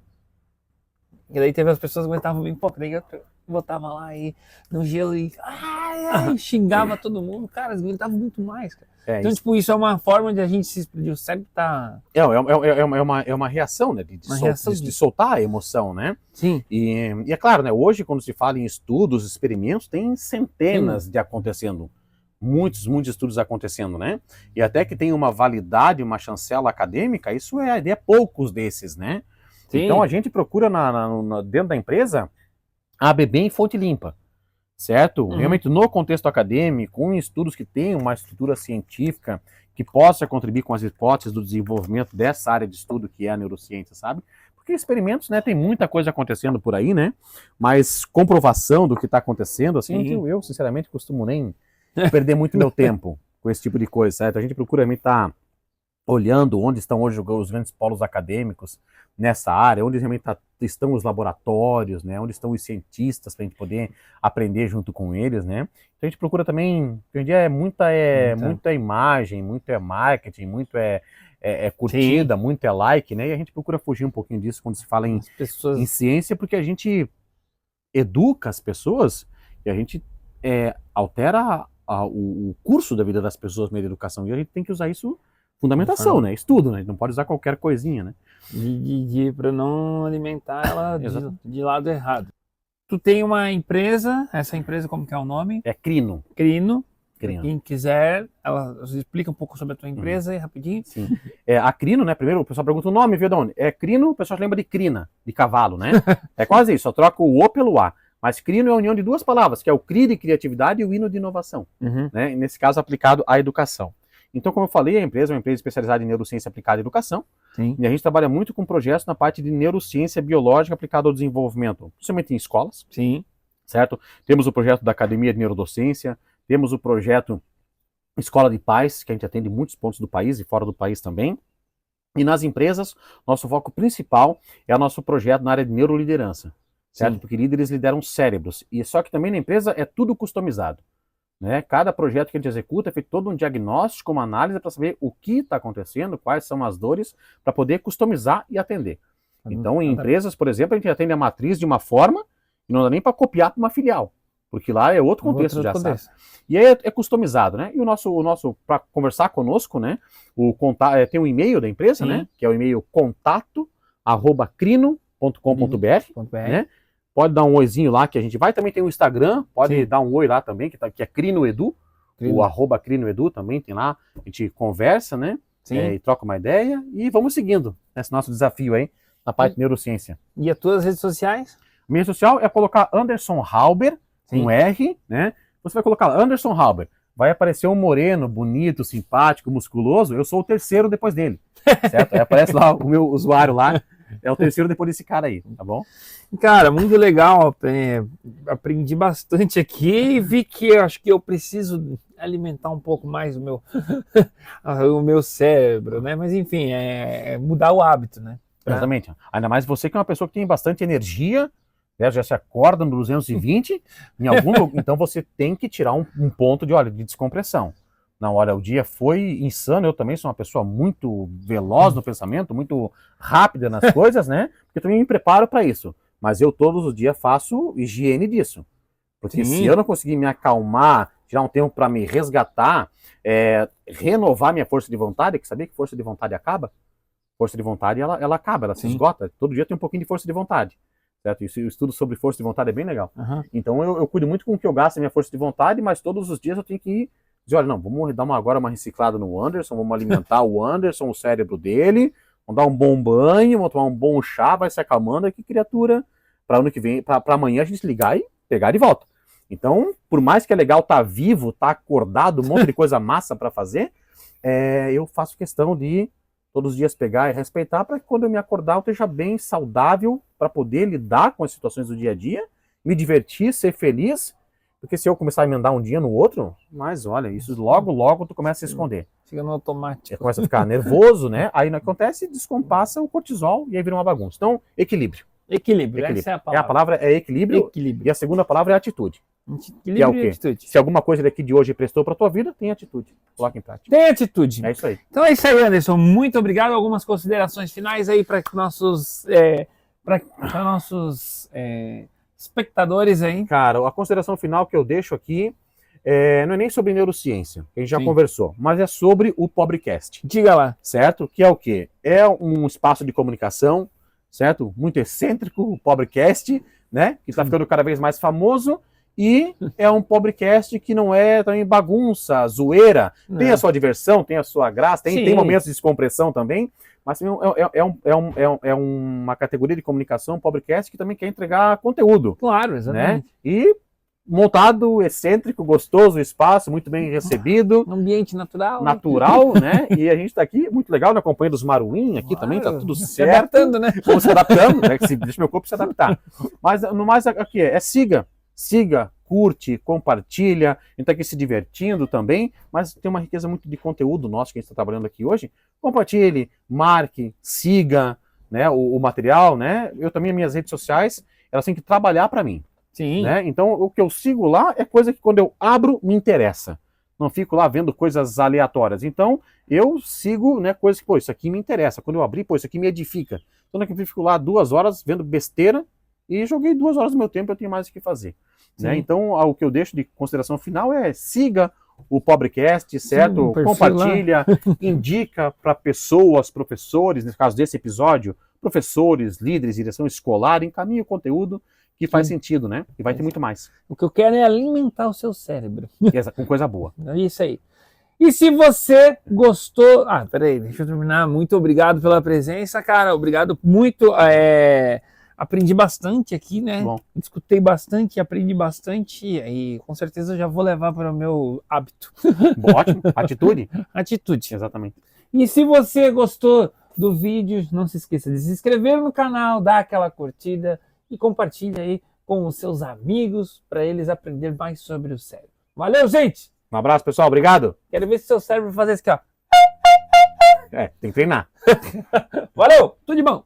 E daí teve as pessoas que aguentavam bem pouco. Daí eu botava lá e no gelo e xingava todo mundo. Cara, eles aguentavam muito mais, cara. Então, isso. Tipo, isso é uma forma de a gente se expressar. O cérebro tá... É uma reação, né? De soltar a emoção, né? Sim. E é claro, né? Hoje, quando se fala em estudos, experimentos, tem centenas de acontecendo. Muitos estudos acontecendo, né? E até que tem uma validade, uma chancela acadêmica, isso é poucos desses, né? Sim. Então, a gente procura dentro da empresa a beber em fonte limpa. Certo? Realmente, no contexto acadêmico, com estudos que tenham uma estrutura científica que possa contribuir com as hipóteses do desenvolvimento dessa área de estudo que é a neurociência, sabe? Porque experimentos, né, tem muita coisa acontecendo por aí, né? Mas comprovação do que está acontecendo, assim, eu sinceramente costumo nem perder muito meu tempo com esse tipo de coisa, certo? A gente procura realmente estar olhando onde estão hoje os grandes polos acadêmicos nessa área, onde realmente estão os laboratórios, né, onde estão os cientistas para a gente poder aprender junto com eles, né. Então a gente procura também, hoje em dia é muita imagem, muito é marketing, muito é curtida, muito é like, né, e a gente procura fugir um pouquinho disso quando se fala em ciência, porque a gente educa as pessoas e a gente altera o curso da vida das pessoas na educação, e a gente tem que usar isso fundamentação, né? Estudo, né? Não pode usar qualquer coisinha, né? Para não alimentar ela de lado errado. Tu tem uma empresa, essa empresa como que é o nome? É Crino. Crino. Quem quiser, ela explica um pouco sobre a tua empresa aí, rapidinho. Sim. A Crino, né? Primeiro o pessoal pergunta o nome, viu de onde? Crino, o pessoal lembra de crina, de cavalo, né? É quase isso, só troca o O pelo A. Mas crino é a união de duas palavras, que é o cri de criatividade e o ino de inovação. Né? E nesse caso aplicado à educação. Então, como eu falei, a empresa é uma empresa especializada em neurociência aplicada à educação. Sim. E a gente trabalha muito com projetos na parte de neurociência biológica aplicada ao desenvolvimento, principalmente em escolas. Sim. Certo? Temos o projeto da Academia de Neurodocência, temos o projeto Escola de Paz, que a gente atende em muitos pontos do país e fora do país também. E nas empresas, nosso foco principal é o nosso projeto na área de neuroliderança. Certo? Sim. Porque líderes lideram cérebros. E só que também na empresa é tudo customizado. Né? Cada projeto que a gente executa é feito todo um diagnóstico, uma análise para saber o que está acontecendo, quais são as dores, para poder customizar e atender. Então, em empresas, por exemplo, a gente atende a matriz de uma forma E não dá nem para copiar para uma filial, porque lá é outro contexto, Outro já contexto. sabe. E aí é customizado, né? E o nosso para conversar conosco, né? Tem um e-mail da empresa, Sim. né? Que é o e-mail contato@crino.com.br, né? Pode dar um oizinho lá que a gente vai. Também tem o Instagram, pode Sim. dar um oi lá também, que é CrinoEdu. Crino. O @CrinoEdu também tem lá. A gente conversa, né? Sim. E troca uma ideia e vamos seguindo nesse nosso desafio aí na parte de neurociência. E as tuas redes sociais? Minha rede social é colocar Anderson Halber, com R, né? Você vai colocar Anderson Halber. Vai aparecer um moreno, bonito, simpático, musculoso. Eu sou o terceiro depois dele, certo? Aí aparece lá o meu usuário lá. É o terceiro depois desse cara aí, tá bom? Cara, muito legal. Aprendi bastante aqui e vi que eu acho que eu preciso alimentar um pouco mais o meu cérebro, né? Mas enfim, é mudar o hábito, né? Exatamente. Ainda mais você que é uma pessoa que tem bastante energia, né? Já se acorda no 220, então você tem que tirar um ponto de descompressão. Não, olha, o dia foi insano, eu também sou uma pessoa muito veloz no pensamento, muito rápida nas coisas, né? Porque eu também me preparo para isso. Mas eu todos os dias faço higiene disso. Porque se eu não conseguir me acalmar, tirar um tempo para me resgatar, renovar minha força de vontade, que sabia que força de vontade acaba? Força de vontade, ela acaba, ela se esgota. Todo dia tem um pouquinho de força de vontade. Certo? E o estudo sobre força de vontade é bem legal. Então eu cuido muito com o que eu gasto a minha força de vontade, mas todos os dias eu tenho que dizer, olha, não, vamos dar agora uma reciclada no Anderson, vamos alimentar o Anderson, o cérebro dele, vamos dar um bom banho, vamos tomar um bom chá, vai se acalmando aqui, criatura, para ano que vem, para amanhã a gente ligar e pegar de volta. Então, por mais que é legal estar vivo, estar acordado, um monte de coisa massa para fazer, eu faço questão de todos os dias pegar e respeitar para que quando eu me acordar eu esteja bem saudável para poder lidar com as situações do dia a dia, me divertir, ser feliz. Porque se eu começar a emendar um dia no outro, mas olha, isso logo tu começa a se esconder. Fica no automático. Começa a ficar nervoso, né? Aí não acontece, descompassa o cortisol e aí vira uma bagunça. Então, equilíbrio. Equilíbrio. Essa é a palavra. A palavra é equilíbrio. E a segunda palavra é atitude. Equilíbrio que é o quê? E atitude. Se alguma coisa daqui de hoje prestou para tua vida, tem atitude. Coloca em prática. Tem atitude. É isso aí. Então é isso aí, Anderson. Muito obrigado. Algumas considerações finais aí para nossos espectadores aí. Cara, a consideração final que eu deixo aqui não é nem sobre neurociência, que a gente já Sim. conversou, mas é sobre o Pobrecast. Diga lá. Certo? Que é o quê? É um espaço de comunicação, certo? Muito excêntrico, o Pobrecast, né? Que está ficando cada vez mais famoso. E é um Pobrecast que não é também bagunça, zoeira. Não. Tem a sua diversão, tem a sua graça, tem momentos de descompressão também. Mas é uma categoria de comunicação, um Pobrecast, que também quer entregar conteúdo. Claro, exatamente. Né? E montado, excêntrico, gostoso, espaço, muito bem recebido. Um ambiente natural. Natural, né? E a gente está aqui, muito legal, na companhia dos Maruim, aqui também, tá tudo certo. Se adaptando, né? Vamos se adaptando, né? Deixa meu corpo se adaptar. Mas no mais aqui siga, curte, compartilha, a gente tá aqui se divertindo também, mas tem uma riqueza muito de conteúdo nosso que a gente está trabalhando aqui hoje. Compartilhe, marque, siga, né, o material, né? Eu também, as minhas redes sociais, elas têm que trabalhar para mim. Sim. Né? Então, o que eu sigo lá é coisa que quando eu abro, me interessa. Não fico lá vendo coisas aleatórias. Então, eu sigo, né, coisas que, isso aqui me interessa. Quando eu abrir, isso aqui me edifica. Então, eu fico lá 2 horas vendo besteira e joguei 2 horas do meu tempo, eu tenho mais o que fazer. Né? Então, o que eu deixo de consideração final é siga o Pobrecast, certo? Compartilha, indica para pessoas, professores, no caso desse episódio, professores, líderes, direção escolar, encaminhe o conteúdo que faz sentido, né? E vai ter muito mais. O que eu quero é alimentar o seu cérebro. Com coisa boa. É isso aí. E se você gostou... peraí, deixa eu terminar. Muito obrigado pela presença, cara. Obrigado muito. Aprendi bastante aqui, né? Bom. Escutei bastante, aprendi bastante e com certeza eu já vou levar para o meu hábito. Ótimo. Atitude? Atitude. Exatamente. E se você gostou do vídeo, não se esqueça de se inscrever no canal, dar aquela curtida e compartilha aí com os seus amigos para eles aprenderem mais sobre o cérebro. Valeu, gente! Um abraço, pessoal. Obrigado. Quero ver se seu cérebro fazer isso aqui, ó. Tem que treinar. Valeu! Tudo de bom!